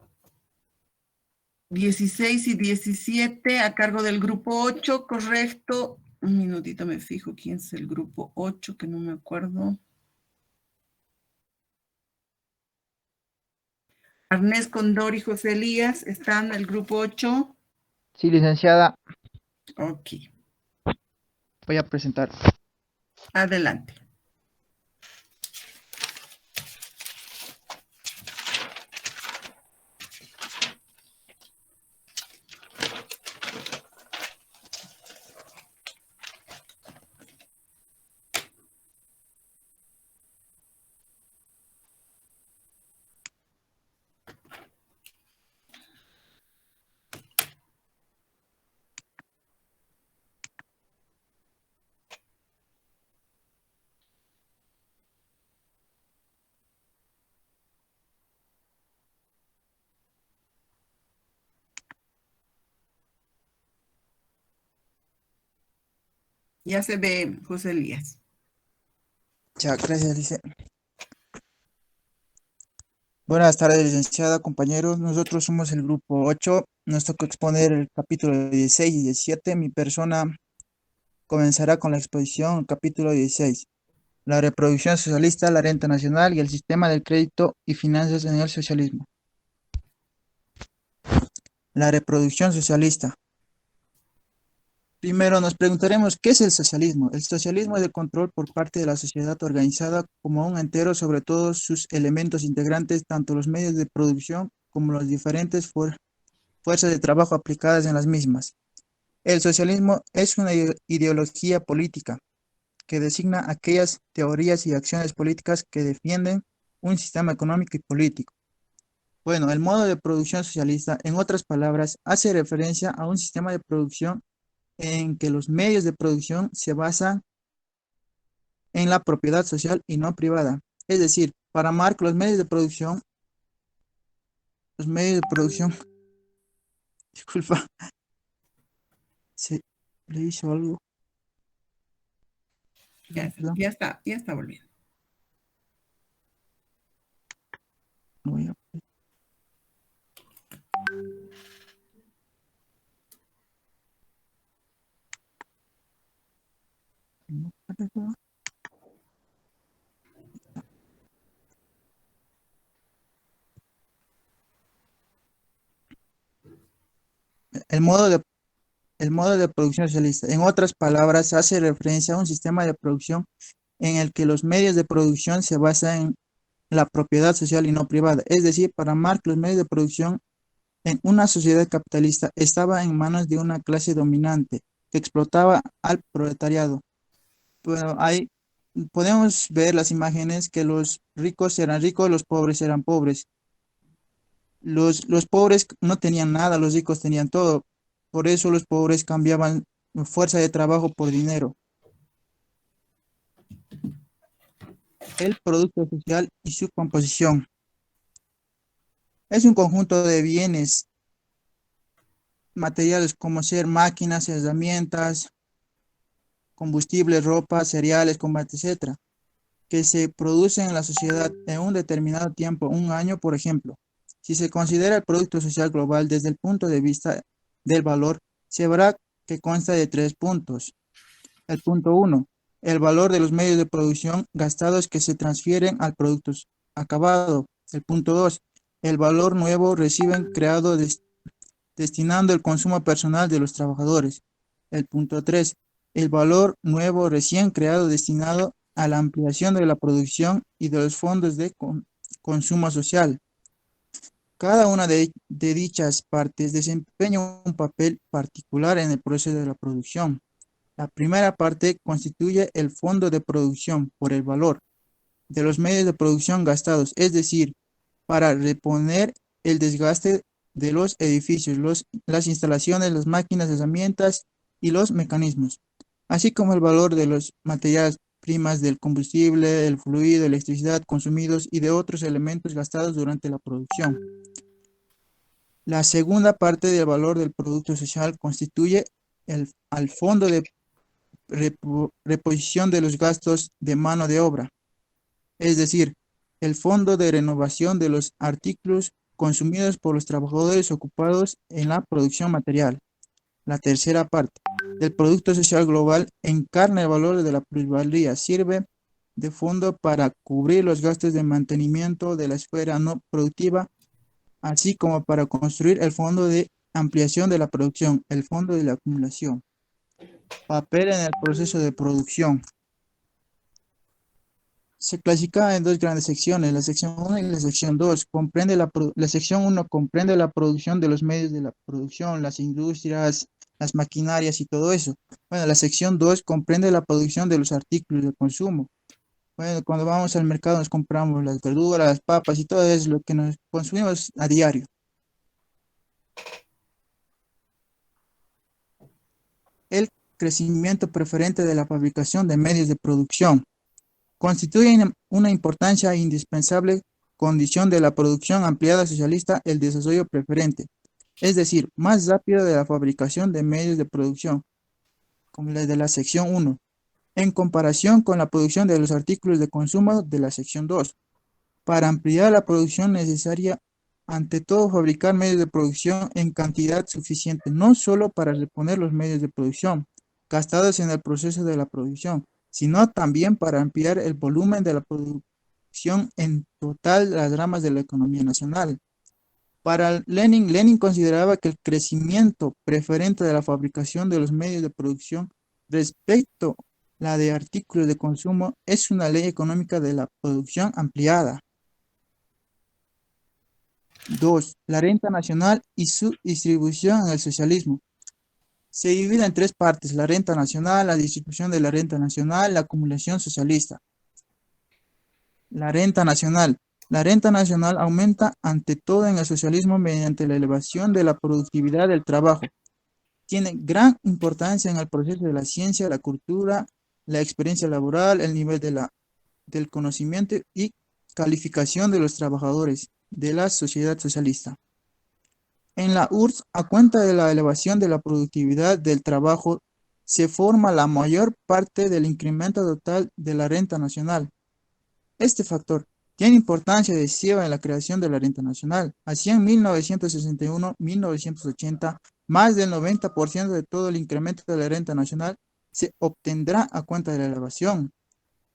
16 y 17 a cargo del grupo 8, correcto. Un minutito me fijo quién es el grupo 8, que no me acuerdo. Arnés Condor y José Elías están en el grupo 8. Sí, licenciada, Ok, voy a presentar. adelante. Ya se ve, José Elías. Ya, gracias, Buenas tardes, licenciada, compañeros. Nosotros somos el grupo 8. Nos toca exponer el capítulo 16 y 17. Mi persona comenzará con la exposición, capítulo 16. La reproducción socialista, la renta nacional y el sistema del crédito y finanzas en el socialismo. La reproducción socialista. Primero nos preguntaremos, ¿qué es el socialismo? El socialismo es el control por parte de la sociedad organizada como un entero sobre todos sus elementos integrantes, tanto los medios de producción como las diferentes fuerzas de trabajo aplicadas en las mismas. El socialismo es una ideología política que designa aquellas teorías y acciones políticas que defienden un sistema económico y político Bueno, el modo de producción socialista, en otras palabras, hace referencia a un sistema de producción en que los medios de producción se basan en la propiedad social y no privada. Es decir, para Marx, los medios de producción, disculpa, se le hizo algo. Perdón, Ya está volviendo. no voy a- no, perdón. El modo de, el modo de producción socialista, en otras palabras, hace referencia a un sistema de producción en el que los medios de producción se basan en la propiedad social y no privada. Es decir, para Marx, los medios de producción en una sociedad capitalista estaban en manos de una clase dominante que explotaba al proletariado. Bueno, ahí podemos ver las imágenes que los ricos eran ricos, los pobres eran pobres. Los pobres no tenían nada, los ricos tenían todo. Por eso los pobres cambiaban fuerza de trabajo por dinero. El producto social y su composición es un conjunto de bienes materiales como ser máquinas, herramientas, combustibles, ropa, cereales, combate, etcétera, que se producen en la sociedad en un determinado tiempo, un año, por ejemplo. Si se considera el producto social global desde el punto de vista del valor, se verá que consta de 3 puntos. El punto 1, el valor de los medios de producción gastados que se transfieren al producto acabado. El punto 2, el valor nuevo reciben creado destinando el consumo personal de los trabajadores. El punto 3, el valor nuevo recién creado destinado a la ampliación de la producción y de los fondos de consumo social. Cada una de dichas partes desempeña un papel particular en el proceso de la producción. La primera parte constituye el fondo de producción por el valor de los medios de producción gastados, es decir, para reponer el desgaste de los edificios, las instalaciones, las máquinas, herramientas y los mecanismos, así como el valor de los materiales primas del combustible, el fluido, electricidad consumidos y de otros elementos gastados durante la producción. La segunda parte del valor del producto social constituye al fondo de reposición de los gastos de mano de obra, es decir, el fondo de renovación de los artículos consumidos por los trabajadores ocupados en la producción material. La tercera parte del producto social global encarna el valor de la plusvalía, sirve de fondo para cubrir los gastos de mantenimiento de la esfera no productiva, así como para construir el fondo de ampliación de la producción, el fondo de la acumulación. Papel en el proceso de producción. Se clasifica en dos grandes secciones, la sección 1 y la sección 2. La sección 1 comprende la producción de los medios de la producción, las industrias, las maquinarias y todo eso. Bueno, la sección 2 comprende la producción de los artículos de consumo. Bueno, cuando vamos al mercado nos compramos las verduras, las papas y todo eso, lo que nos consumimos a diario. El crecimiento preferente de la fabricación de medios de producción constituye una importancia indispensable condición de la producción ampliada socialista el desarrollo preferente, es decir, más rápido de la fabricación de medios de producción, como la de la sección 1, en comparación con la producción de los artículos de consumo de la sección 2. Para ampliar la producción necesaria, ante todo, fabricar medios de producción en cantidad suficiente, no solo para reponer los medios de producción gastados en el proceso de la producción, sino también para ampliar el volumen de la producción en total de las ramas de la economía nacional. Para Lenin consideraba que el crecimiento preferente de la fabricación de los medios de producción respecto a la de artículos de consumo es una ley económica de la producción ampliada. 2. La renta nacional y su distribución en el socialismo. Se divide en 3 partes: la renta nacional, la distribución de la renta nacional, la acumulación socialista. La renta nacional. La renta nacional aumenta ante todo en el socialismo mediante la elevación de la productividad del trabajo. Tiene gran importancia en el proceso de la ciencia, la cultura, la experiencia laboral, el nivel del conocimiento y calificación de los trabajadores de la sociedad socialista. En la URSS, a cuenta de la elevación de la productividad del trabajo, se forma la mayor parte del incremento total de la renta nacional. Este factor tiene importancia decisiva en la creación de la renta nacional. Así en 1961-1980, más del 90% de todo el incremento de la renta nacional se obtendrá a cuenta de la elevación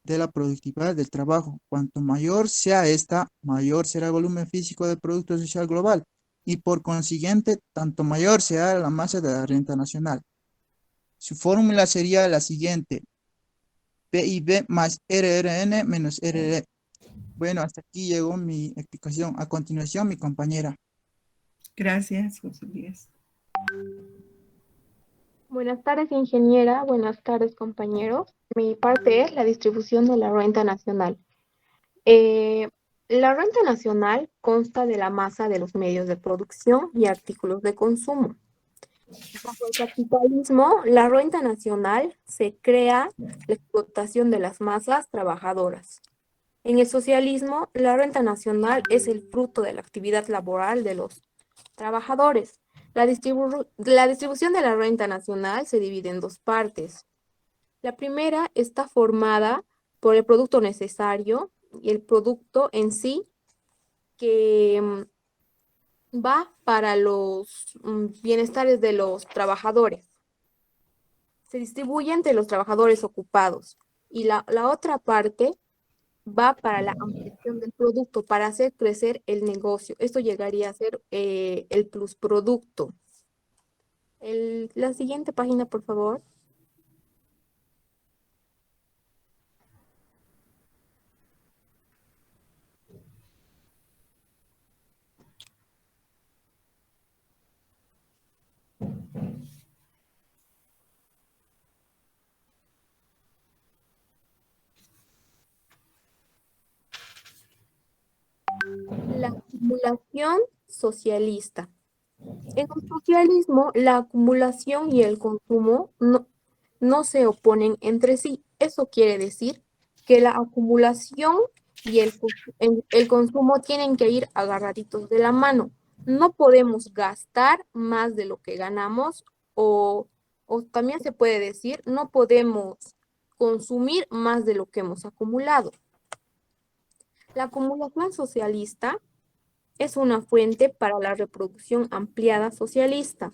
de la productividad del trabajo. Cuanto mayor sea esta, mayor será el volumen físico del Producto Social Global y por consiguiente, tanto mayor será la masa de la renta nacional. Su fórmula sería la siguiente: PIB más RRN menos RR. Bueno, hasta aquí llegó mi explicación. A continuación, mi compañera. Gracias, José Luis. Buenas tardes, ingeniera. Buenas tardes, compañeros. Mi parte es la distribución de la renta nacional. La renta nacional consta de la masa de los medios de producción y artículos de consumo. Bajo el capitalismo, la renta nacional se crea la explotación de las masas trabajadoras. En el socialismo, la renta nacional es el fruto de la actividad laboral de los trabajadores. La distribución de la renta nacional se divide en dos partes. La primera está formada por el producto necesario y el producto en sí que va para los bienestares de los trabajadores. Se distribuye entre los trabajadores ocupados. Y la otra parte va para la ampliación del producto, para hacer crecer el negocio. Esto llegaría a ser el plusproducto. La siguiente página, por favor. La acumulación socialista. En el socialismo, la acumulación y el consumo no se oponen entre sí. Eso quiere decir que la acumulación y el consumo tienen que ir agarraditos de la mano. No podemos gastar más de lo que ganamos o también se puede decir, no podemos consumir más de lo que hemos acumulado. La acumulación socialista es una fuente para la reproducción ampliada socialista.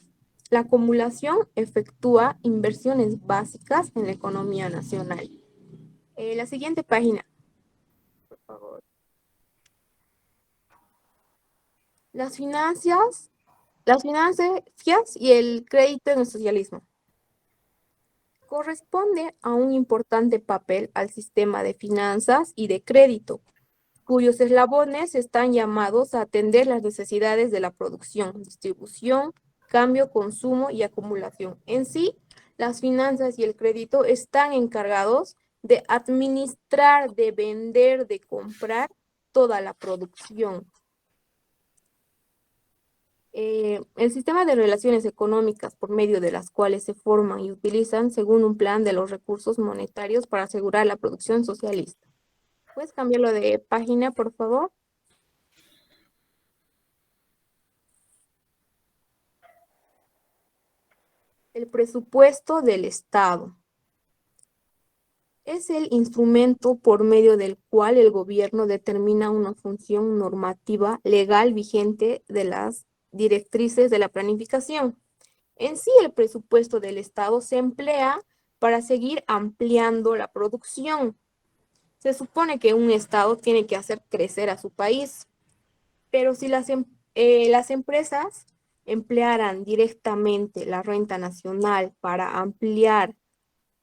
La acumulación efectúa inversiones básicas en la economía nacional. La siguiente página, por favor. Las finanzas y el crédito en el socialismo. Corresponde a un importante papel al sistema de finanzas y de crédito, cuyos eslabones están llamados a atender las necesidades de la producción, distribución, cambio, consumo y acumulación. En sí, las finanzas y el crédito están encargados de administrar, de vender, de comprar toda la producción. El sistema de relaciones económicas por medio de las cuales se forman y utilizan según un plan de los recursos monetarios para asegurar la producción socialista. ¿Puedes cambiarlo de página, por favor? El presupuesto del Estado. Es el instrumento por medio del cual el gobierno determina una función normativa legal vigente de las directrices de la planificación. En sí, el presupuesto del Estado se emplea para seguir ampliando la producción. Se supone que un Estado tiene que hacer crecer a su país, pero si las empresas emplearan directamente la renta nacional para ampliar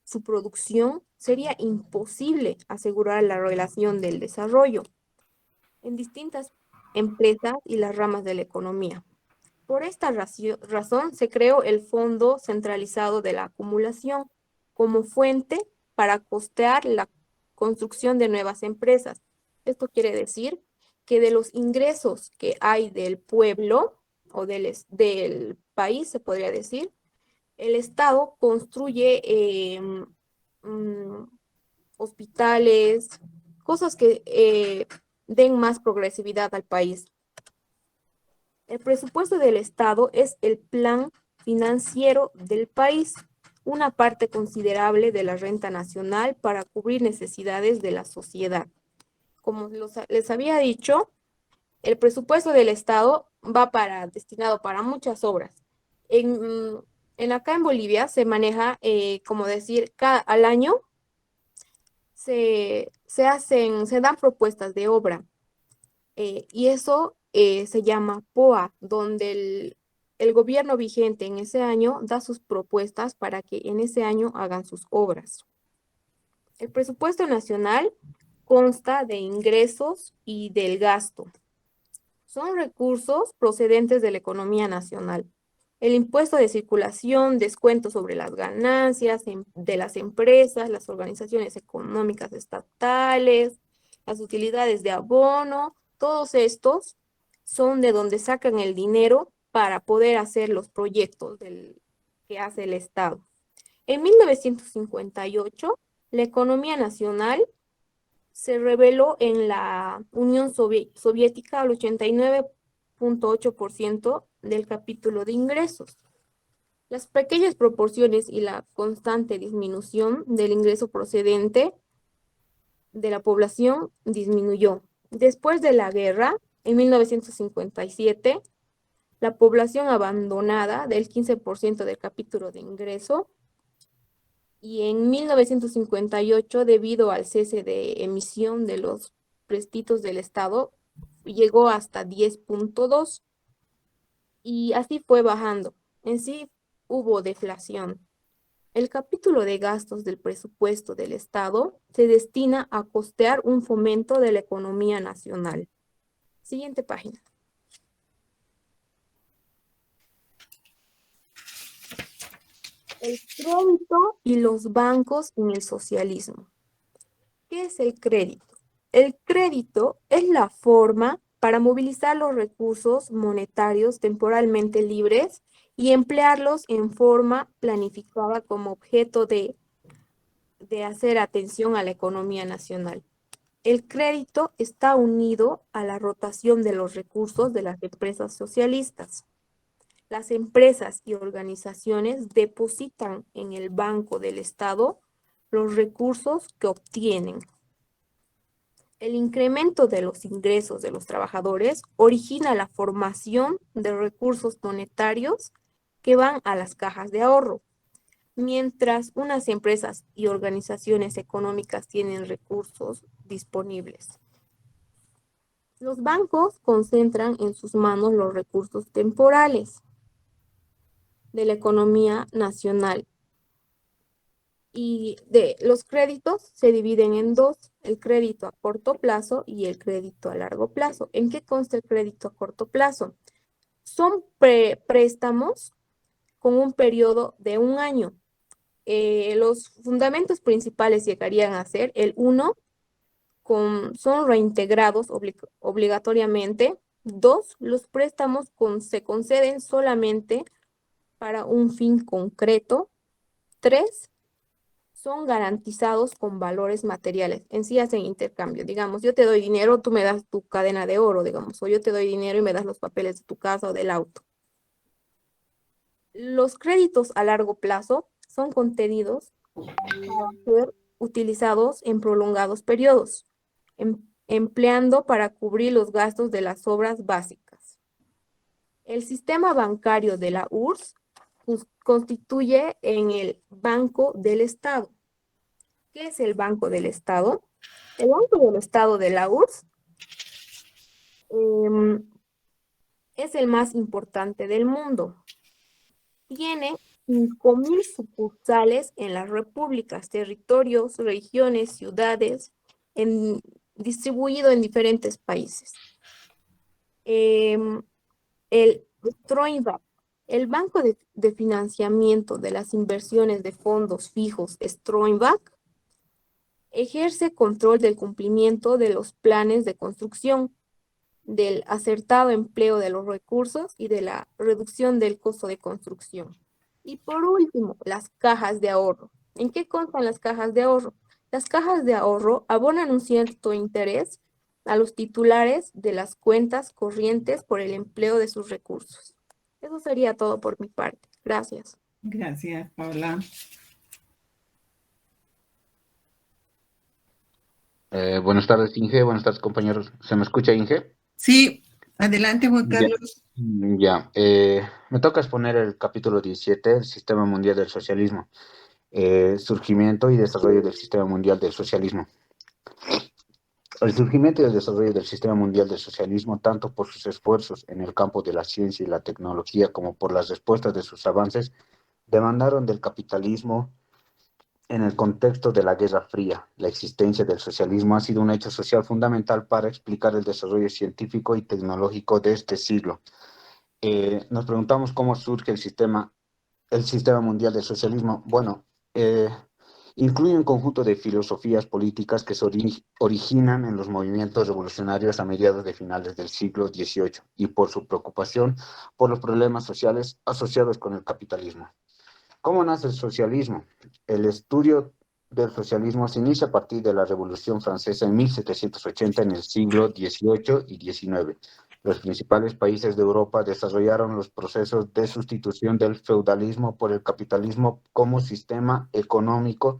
su producción, sería imposible asegurar la relación del desarrollo en distintas empresas y las ramas de la economía. Por esta razón se creó el Fondo Centralizado de la Acumulación como fuente para costear la construcción de nuevas empresas. Esto quiere decir que de los ingresos que hay del pueblo o del país, se podría decir, el Estado construye hospitales, cosas que den más progresividad al país. El presupuesto del Estado es el plan financiero del país, una parte considerable de la renta nacional para cubrir necesidades de la sociedad. Como les había dicho, el presupuesto del Estado va destinado para muchas obras. Acá en Bolivia se maneja, como decir, al año se dan propuestas de obra. Y eso se llama POA, donde el gobierno vigente en ese año da sus propuestas para que en ese año hagan sus obras. El presupuesto nacional consta de ingresos y del gasto. Son recursos procedentes de la economía nacional. El impuesto de circulación, descuento sobre las ganancias de las empresas, las organizaciones económicas estatales, las utilidades de abono, todos estos son de donde sacan el dinero para poder hacer los proyectos que hace el Estado. En 1958, la economía nacional se reveló en la Unión Soviética al 89.8% del capítulo de ingresos. Las pequeñas proporciones y la constante disminución del ingreso procedente de la población disminuyó. Después de la guerra, en 1957, la población abandonada del 15% del capítulo de ingreso, y en 1958, debido al cese de emisión de los préstitos del Estado, llegó hasta 10.2 y así fue bajando. En sí hubo deflación. El capítulo de gastos del presupuesto del Estado se destina a costear un fomento de la economía nacional. Siguiente página. El crédito y los bancos en el socialismo. ¿Qué es el crédito? El crédito es la forma para movilizar los recursos monetarios temporalmente libres y emplearlos en forma planificada como objeto de hacer atención a la economía nacional. El crédito está unido a la rotación de los recursos de las empresas socialistas. Las empresas y organizaciones depositan en el Banco del Estado los recursos que obtienen. El incremento de los ingresos de los trabajadores origina la formación de recursos monetarios que van a las cajas de ahorro, mientras unas empresas y organizaciones económicas tienen recursos disponibles. Los bancos concentran en sus manos los recursos temporales de la economía nacional. Y los créditos se dividen en dos, el crédito a corto plazo y el crédito a largo plazo. ¿En qué consta el crédito a corto plazo? Son préstamos con un periodo de un año. Los fundamentos principales llegarían a ser el 1, son reintegrados obligatoriamente. 2, los préstamos se conceden solamente para un fin concreto. 3, son garantizados con valores materiales. En sí hacen intercambio. Digamos, yo te doy dinero, tú me das tu cadena de oro, digamos, o yo te doy dinero y me das los papeles de tu casa o del auto. Los créditos a largo plazo son contenidos para ser utilizados en prolongados periodos, empleando para cubrir los gastos de las obras básicas. El sistema bancario de la URSS constituye en el Banco del Estado. ¿Qué es el Banco del Estado? El Banco del Estado de la URSS es el más importante del mundo. Tiene 5.000 sucursales en las repúblicas, territorios, regiones, ciudades, distribuido en diferentes países. El Stroinbank, el Banco de Financiamiento de las Inversiones de Fondos Fijos, Stroinbank, ejerce control del cumplimiento de los planes de construcción del acertado empleo de los recursos y de la reducción del costo de construcción. Y por último, las cajas de ahorro. ¿En qué constan las cajas de ahorro? Las cajas de ahorro abonan un cierto interés a los titulares de las cuentas corrientes por el empleo de sus recursos. Eso sería todo por mi parte. Gracias. Gracias, Paula. Buenas tardes, Inge. Buenas tardes, compañeros. ¿Se me escucha, Inge? Sí, adelante, Juan Ya. Carlos. Ya. Me toca exponer el capítulo 17, el Sistema Mundial del Socialismo. Surgimiento y desarrollo del Sistema Mundial del Socialismo. El surgimiento y el desarrollo del Sistema Mundial del Socialismo, tanto por sus esfuerzos en el campo de la ciencia y la tecnología como por las respuestas de sus avances, demandaron del capitalismo. En el contexto de la Guerra Fría, la existencia del socialismo ha sido un hecho social fundamental para explicar el desarrollo científico y tecnológico de este siglo. Nos preguntamos cómo surge el sistema mundial del socialismo. Bueno, incluye un conjunto de filosofías políticas que se originan en los movimientos revolucionarios a mediados de finales del siglo XVIII y por su preocupación por los problemas sociales asociados con el capitalismo. ¿Cómo nace el socialismo? El estudio del socialismo se inicia a partir de la Revolución Francesa en 1780 en el siglo XVIII y XIX. Los principales países de Europa desarrollaron los procesos de sustitución del feudalismo por el capitalismo como sistema económico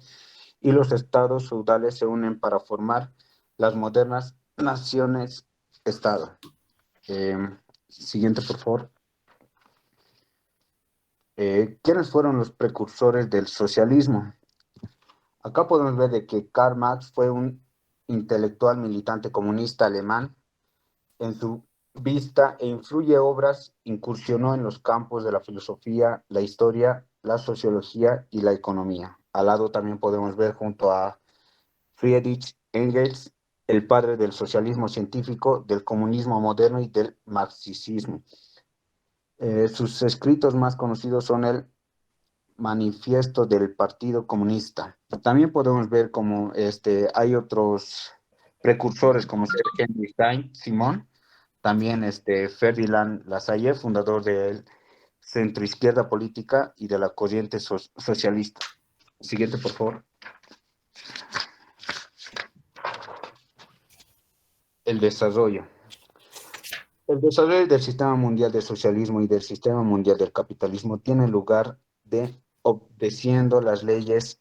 y los estados feudales se unen para formar las modernas naciones-estado. Siguiente, por favor. ¿Quiénes fueron los precursores del socialismo? Acá podemos ver de que Karl Marx fue un intelectual militante comunista alemán. En su vista e influye obras, incursionó en los campos de la filosofía, la historia, la sociología y la economía. Al lado también podemos ver junto a Friedrich Engels, el padre del socialismo científico, del comunismo moderno y del marxismo. Sus escritos más conocidos son el Manifiesto del Partido Comunista. También podemos ver como hay otros precursores como ser Henry Simón, también Ferdinand Lassalle, fundador del centroizquierda política y de la corriente socialista. Siguiente, por favor. El desarrollo. El desarrollo del sistema mundial del socialismo y del sistema mundial del capitalismo tiene lugar obedeciendo las leyes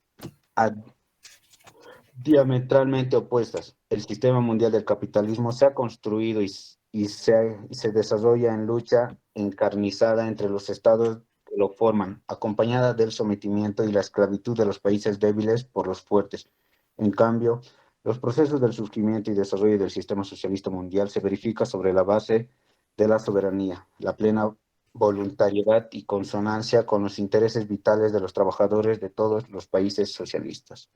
diametralmente opuestas. El sistema mundial del capitalismo se ha construido y se desarrolla en lucha encarnizada entre los estados que lo forman, acompañada del sometimiento y la esclavitud de los países débiles por los fuertes. En cambio, los procesos del surgimiento y desarrollo del sistema socialista mundial se verifican sobre la base de la soberanía, la plena voluntariedad y consonancia con los intereses vitales de los trabajadores de todos los países socialistas.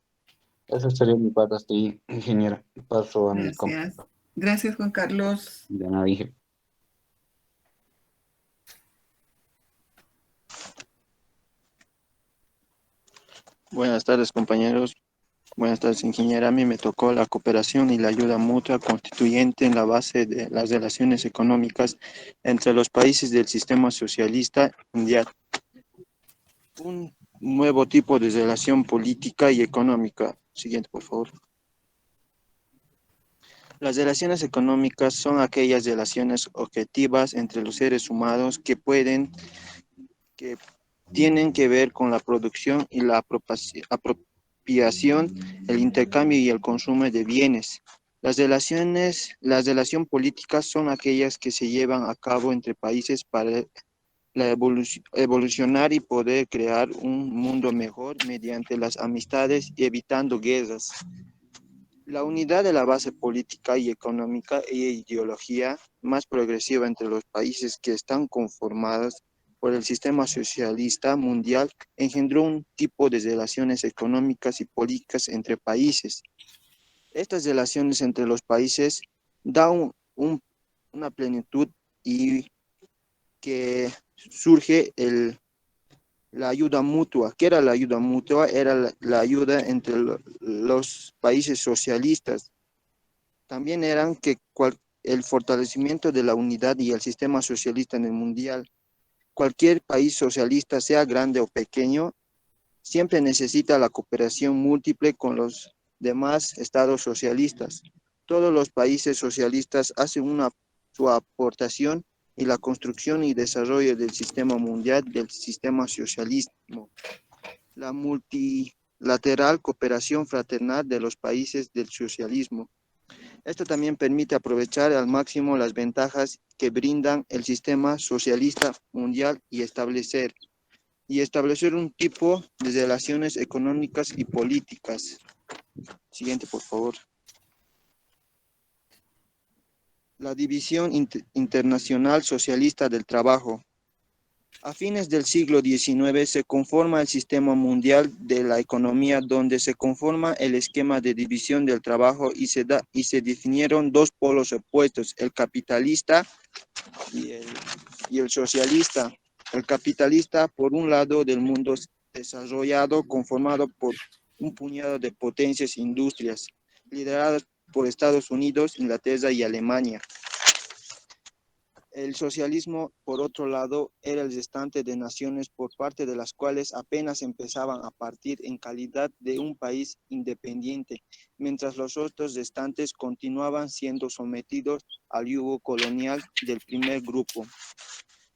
Eso sería mi parte hasta ahí, ingeniera. Paso a mi Gracias. Gracias, Juan Carlos. De nada, dije. Buenas tardes, compañeros. Buenas tardes, ingeniera. A mí me tocó la cooperación y la ayuda mutua constituyente en la base de las relaciones económicas entre los países del sistema socialista mundial. Un nuevo tipo de relación política y económica. Siguiente, por favor. Las relaciones económicas son aquellas relaciones objetivas entre los seres humanos que tienen que ver con la producción y la apropiación, el intercambio y el consumo de bienes. Las relaciones políticas son aquellas que se llevan a cabo entre países para evolucionar y poder crear un mundo mejor mediante las amistades y evitando guerras. La unidad de la base política y económica e ideología más progresiva entre los países que están conformados por el sistema socialista mundial engendró un tipo de relaciones económicas y políticas entre países. Estas relaciones entre los países dan una plenitud y que surge la ayuda mutua. ¿Qué era la ayuda mutua? Era la ayuda entre los países socialistas. También eran que el fortalecimiento de la unidad y el sistema socialista en el mundial. Cualquier país socialista, sea grande o pequeño, siempre necesita la cooperación múltiple con los demás estados socialistas. Todos los países socialistas hacen su aportación y la construcción y desarrollo del sistema mundial, del sistema socialismo. La multilateral cooperación fraternal de los países del socialismo. Esto también permite aprovechar al máximo las ventajas que brindan el sistema socialista mundial y establecer un tipo de relaciones económicas y políticas. Siguiente, por favor. La División Internacional Socialista del Trabajo. A fines del siglo XIX se conforma el Sistema Mundial de la Economía, donde se conforma el esquema de división del trabajo y se definieron dos polos opuestos, el capitalista y el socialista. El capitalista, por un lado, del mundo desarrollado, conformado por un puñado de potencias e industrias, lideradas por Estados Unidos, Inglaterra y Alemania. El socialismo, por otro lado, era el restante de naciones por parte de las cuales apenas empezaban a partir en calidad de un país independiente, mientras los otros restantes continuaban siendo sometidos al yugo colonial del primer grupo.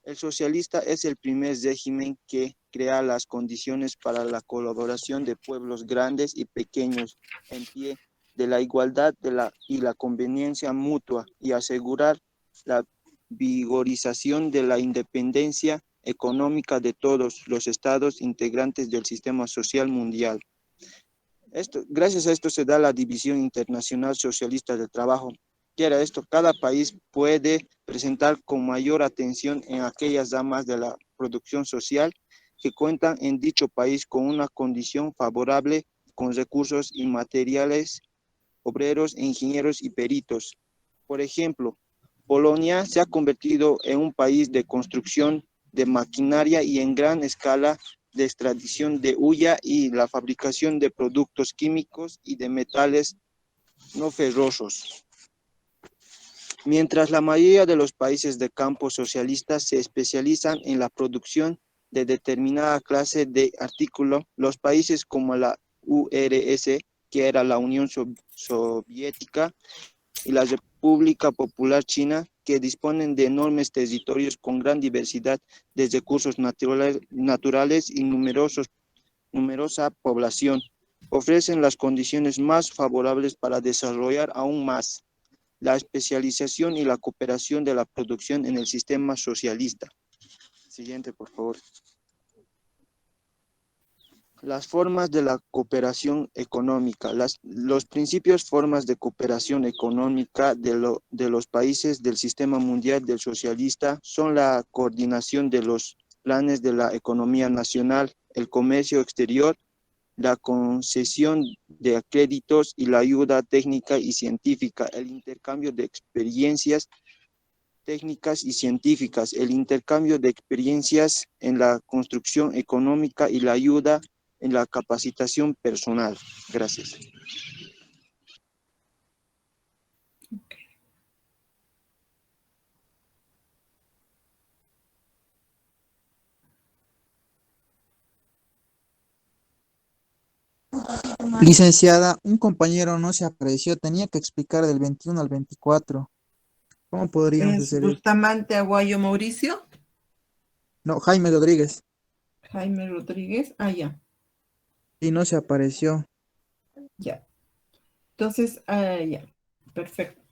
El socialista es el primer régimen que crea las condiciones para la colaboración de pueblos grandes y pequeños en pie de la igualdad y la conveniencia mutua y asegurar la vigorización de la independencia económica de todos los estados integrantes del sistema social mundial. Gracias a esto se da la División Internacional Socialista del Trabajo. Quiera esto, cada país puede presentar con mayor atención en aquellas ramas de la producción social que cuentan en dicho país con una condición favorable, con recursos y materiales, obreros, ingenieros y peritos. Por ejemplo, Polonia se ha convertido en un país de construcción de maquinaria y en gran escala de extracción de hulla y la fabricación de productos químicos y de metales no ferrosos. Mientras la mayoría de los países de campo socialistas se especializan en la producción de determinada clase de artículo, los países como la URSS, que era la Unión Soviética, y la República Popular China, que disponen de enormes territorios con gran diversidad de recursos naturales y numerosa población, ofrecen las condiciones más favorables para desarrollar aún más la especialización y la cooperación de la producción en el sistema socialista. Siguiente, por favor. Las formas de la cooperación económica. Los principios formas de cooperación económica de los países del sistema mundial del socialista son la coordinación de los planes de la economía nacional, el comercio exterior, la concesión de créditos y la ayuda técnica y científica, el intercambio de experiencias técnicas y científicas, el intercambio de experiencias en la construcción económica y la ayuda en la capacitación personal. Gracias. Licenciada, un compañero no se apareció, tenía que explicar del 21 al 24. ¿Cómo podríamos ¿Es hacer eso? Bustamante Aguayo Mauricio? No, Jaime Rodríguez, Jaime Rodríguez. Ah, ya, y no se apareció. ya. Entonces, ya, perfecto.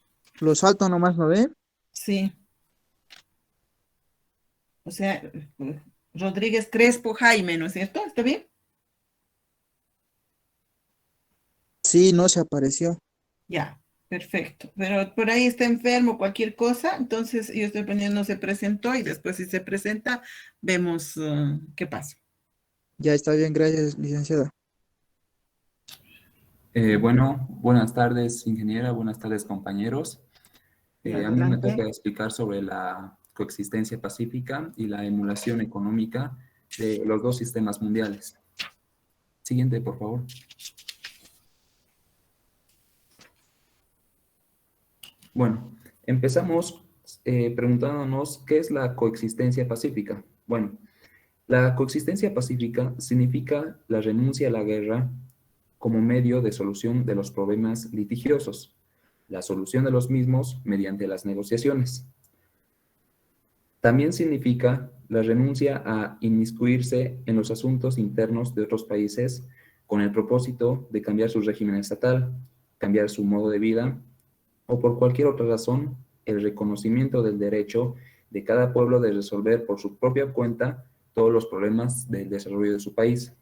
Lo salto nomás, ¿no ve? Sí, o sea, Rodríguez Crespo Jaime, ¿no es cierto? ¿Está bien? Sí, no se apareció. Ya, perfecto. Pero por ahí está enfermo, cualquier cosa, entonces yo estoy poniendo no se presentó y después si se presenta, vemos qué pasa. Ya está bien, gracias, licenciada. Bueno, buenas tardes, ingeniera, buenas tardes, compañeros. Y A mí me adelante. toca explicar sobre la coexistencia pacífica y la emulación económica de los dos sistemas mundiales. Siguiente, por favor. Bueno, Empezamos preguntándonos qué es la coexistencia pacífica. Bueno, la coexistencia pacífica significa la renuncia a la guerra como medio de solución de los problemas litigiosos, la solución de los mismos mediante las negociaciones. También significa la renuncia a inmiscuirse en los asuntos internos de otros países con el propósito de cambiar su régimen estatal, cambiar su modo de vida o por cualquier otra razón el reconocimiento del derecho de cada pueblo de resolver por su propia cuenta todos los problemas del desarrollo de su país.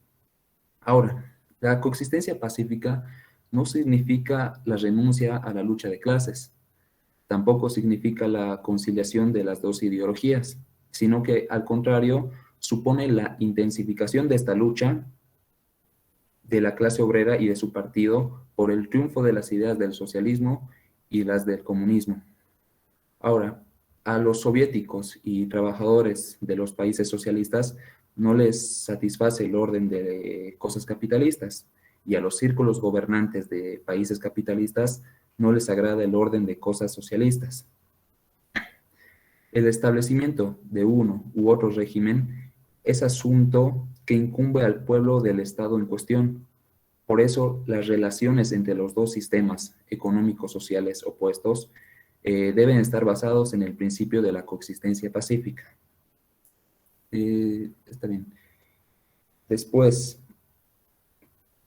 Ahora, la coexistencia pacífica no significa la renuncia a la lucha de clases, tampoco significa la conciliación de las dos ideologías, sino que al contrario supone la intensificación de esta lucha de la clase obrera y de su partido por el triunfo de las ideas del socialismo y las del comunismo. Ahora, a los soviéticos y trabajadores de los países socialistas no les satisface el orden de cosas capitalistas, y a los círculos gobernantes de países capitalistas no les agrada el orden de cosas socialistas. El establecimiento de uno u otro régimen es asunto que incumbe al pueblo del Estado en cuestión. Por eso, las relaciones entre los dos sistemas económicos sociales opuestos deben estar basados en el principio de la coexistencia pacífica. Está bien. Después,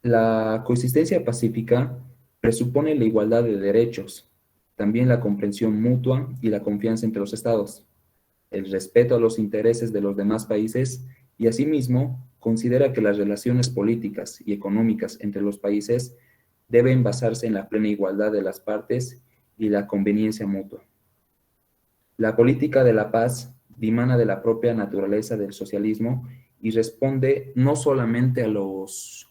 la coexistencia pacífica presupone la igualdad de derechos, también la comprensión mutua y la confianza entre los estados, el respeto a los intereses de los demás países y asimismo considera que las relaciones políticas y económicas entre los países deben basarse en la plena igualdad de las partes y la conveniencia mutua. La política de la paz dimana de la propia naturaleza del socialismo y responde no solamente a los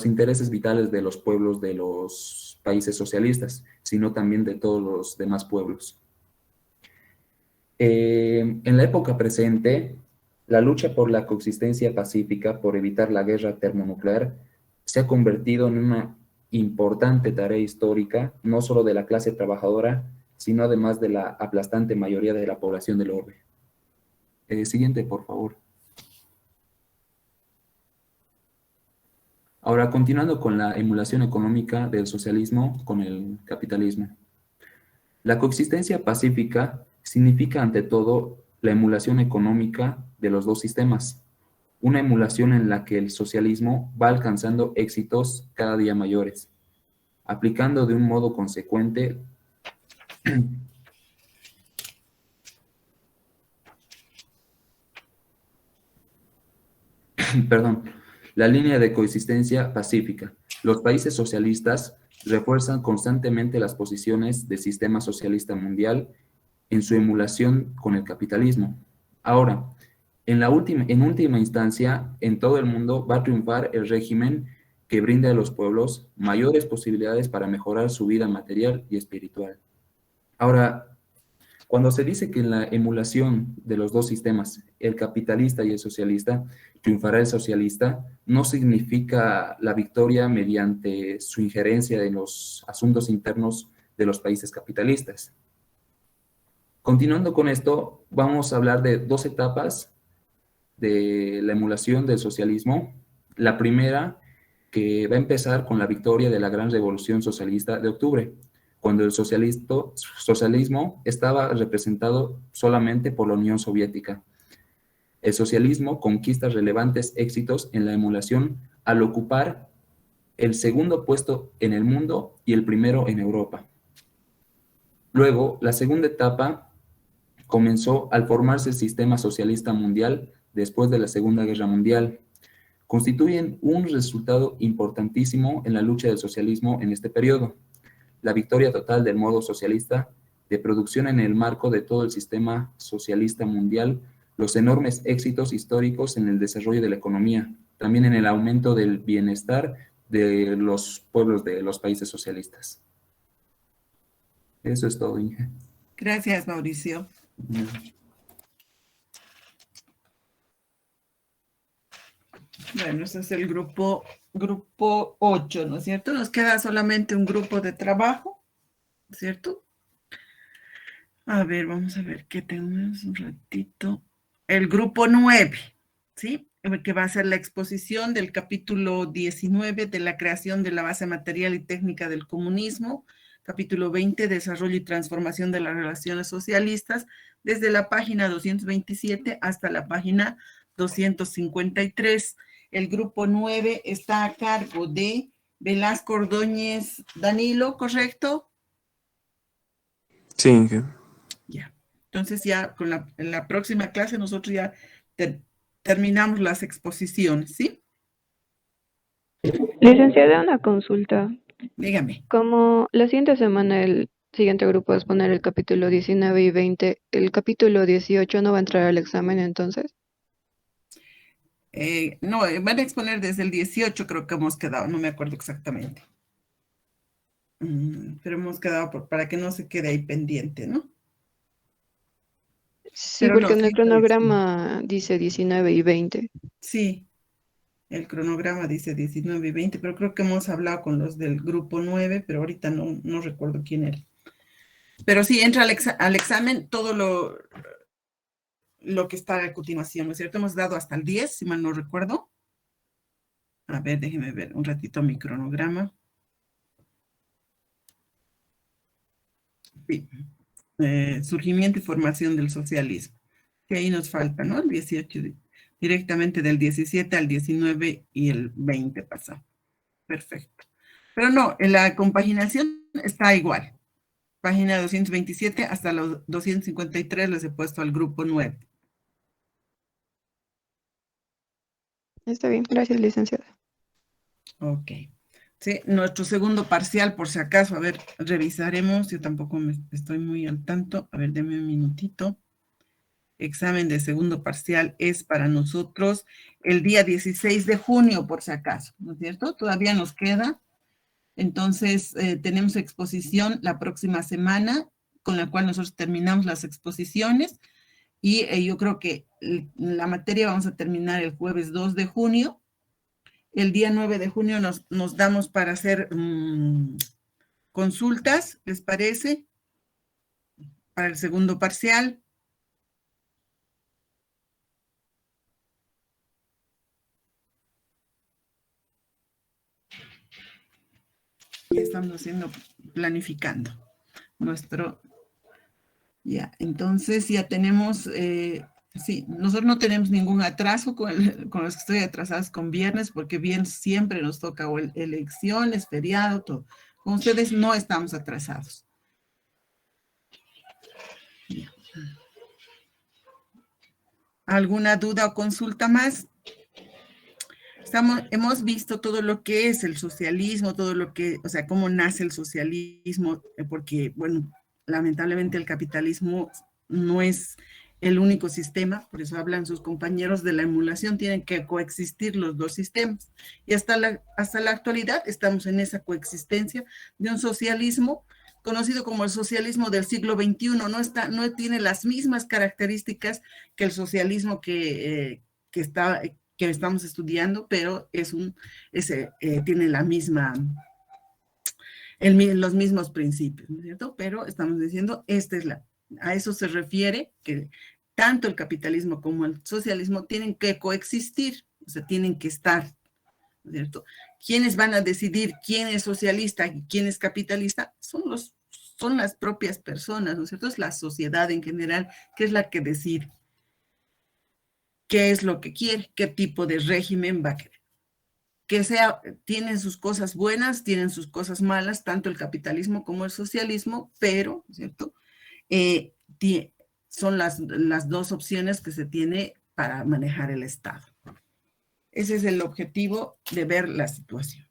intereses vitales de los pueblos de los países socialistas, sino también de todos los demás pueblos. En la época presente, la lucha por la coexistencia pacífica, por evitar la guerra termonuclear, se ha convertido en una importante tarea histórica, no solo de la clase trabajadora, sino además de la aplastante mayoría de la población del orbe. Siguiente, por favor. Ahora, continuando con la emulación económica del socialismo con el capitalismo. La coexistencia pacífica significa, ante todo, la emulación económica de los dos sistemas, una emulación en la que el socialismo va alcanzando éxitos cada día mayores, aplicando de un modo consecuente la línea de coexistencia pacífica. Los países socialistas refuerzan constantemente las posiciones del sistema socialista mundial en su emulación con el capitalismo. Ahora, en última instancia, en todo el mundo va a triunfar el régimen que brinda a los pueblos mayores posibilidades para mejorar su vida material y espiritual. Ahora, cuando se dice que en la emulación de los dos sistemas, el capitalista y el socialista, triunfará el socialista, no significa la victoria mediante su injerencia en los asuntos internos de los países capitalistas. Continuando con esto, vamos a hablar de dos etapas de la emulación del socialismo. La primera, que va a empezar con la victoria de la Gran Revolución Socialista de octubre, cuando el socialismo estaba representado solamente por la Unión Soviética. El socialismo conquista relevantes éxitos en la emulación al ocupar el segundo puesto en el mundo y el primero en Europa. Luego, la segunda etapa comenzó al formarse el sistema socialista mundial después de la Segunda Guerra Mundial. Constituyen un resultado importantísimo en la lucha del socialismo en este periodo. La victoria total del modo socialista de producción en el marco de todo el sistema socialista mundial, los enormes éxitos históricos en el desarrollo de la economía, también en el aumento del bienestar de los pueblos de los países socialistas. Eso es todo, Inge. Gracias, Mauricio. Bueno, ese es el grupo 8, ¿no es cierto? Nos queda solamente un grupo de trabajo. ¿cierto? A ver, vamos a ver qué tenemos un ratito. El grupo 9, ¿sí? Que va a ser la exposición del capítulo 19 de la creación de la base material y técnica del comunismo, capítulo 20, desarrollo y transformación de las relaciones socialistas, desde la página 227 hasta la página 253. El grupo 9 está a cargo de Velasco Ordóñez Danilo, ¿correcto? Sí, Ya. Entonces ya con en la próxima clase nosotros ya terminamos las exposiciones, ¿sí? Licenciada, una consulta. Dígame. Como la siguiente semana el siguiente grupo es poner el capítulo 19 y 20, ¿el capítulo 18 no va a entrar al examen entonces? No, van a exponer desde el 18, creo que hemos quedado, no me acuerdo exactamente. Pero hemos quedado para que no se quede ahí pendiente, ¿no? Sí, Pero porque no, en el sí, cronograma dice 19 y 20. sí, el cronograma dice 19 y 20, pero creo que hemos hablado con los del grupo 9, pero ahorita no recuerdo quién era. Pero sí, entra al examen todo lo que está a continuación, ¿no es cierto? Hemos dado hasta el 10, si mal no recuerdo. A ver, déjeme ver un ratito mi cronograma. Sí. Surgimiento y formación del socialismo. Que ahí nos falta, ¿no? El 18, directamente del 17 al 19 y el 20 pasó. Perfecto. Pero no, la compaginación está igual. Página 227 hasta los 253 les he puesto al grupo 9. Está bien, gracias, licenciada. Ok. Sí, nuestro segundo parcial, por si acaso, a ver, revisaremos. Yo tampoco estoy muy al tanto. A ver, deme un minutito. Examen de segundo parcial es para nosotros el día 16 de junio, por si acaso, ¿no es cierto? Todavía nos queda. Entonces, tenemos exposición la próxima semana, con la cual nosotros terminamos las exposiciones. Y yo creo que la materia vamos a terminar el jueves 2 de junio. El día 9 de junio nos damos para hacer consultas, ¿les parece? Para el segundo parcial. Ya estamos planificando nuestro, ya, entonces ya tenemos, sí, nosotros no tenemos ningún atraso con los que estoy atrasados con viernes, porque bien siempre nos toca elecciones, feriado, todo. Con ustedes no estamos atrasados. Ya. ¿Alguna duda o consulta más? Hemos visto todo lo que es el socialismo, todo lo que, o sea, cómo nace el socialismo, porque, bueno, lamentablemente el capitalismo no es el único sistema, por eso hablan sus compañeros de la emulación, tienen que coexistir los dos sistemas. Y hasta la actualidad estamos en esa coexistencia de un socialismo conocido como el socialismo del siglo XXI, no tiene las mismas características que el socialismo que estamos estudiando, pero tiene los mismos principios, ¿no es cierto? Pero estamos diciendo, a eso se refiere, que tanto el capitalismo como el socialismo tienen que coexistir, o sea, tienen que estar, ¿no es cierto? ¿Quiénes van a decidir quién es socialista y quién es capitalista? Son las propias personas, ¿no es cierto? Es la sociedad en general que es la que decide qué es lo que quiere, qué tipo de régimen va a querer. Tienen sus cosas buenas, tienen sus cosas malas, tanto el capitalismo como el socialismo, pero, ¿cierto? Son las dos opciones que se tiene para manejar el Estado. Ese es el objetivo de ver la situación.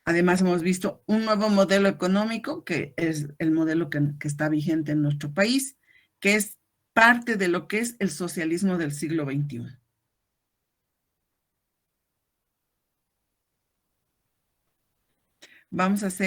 Además, hemos visto un nuevo modelo económico, que es el modelo que está vigente en nuestro país, que es parte de lo que es el socialismo del siglo XXI. Vamos a hacer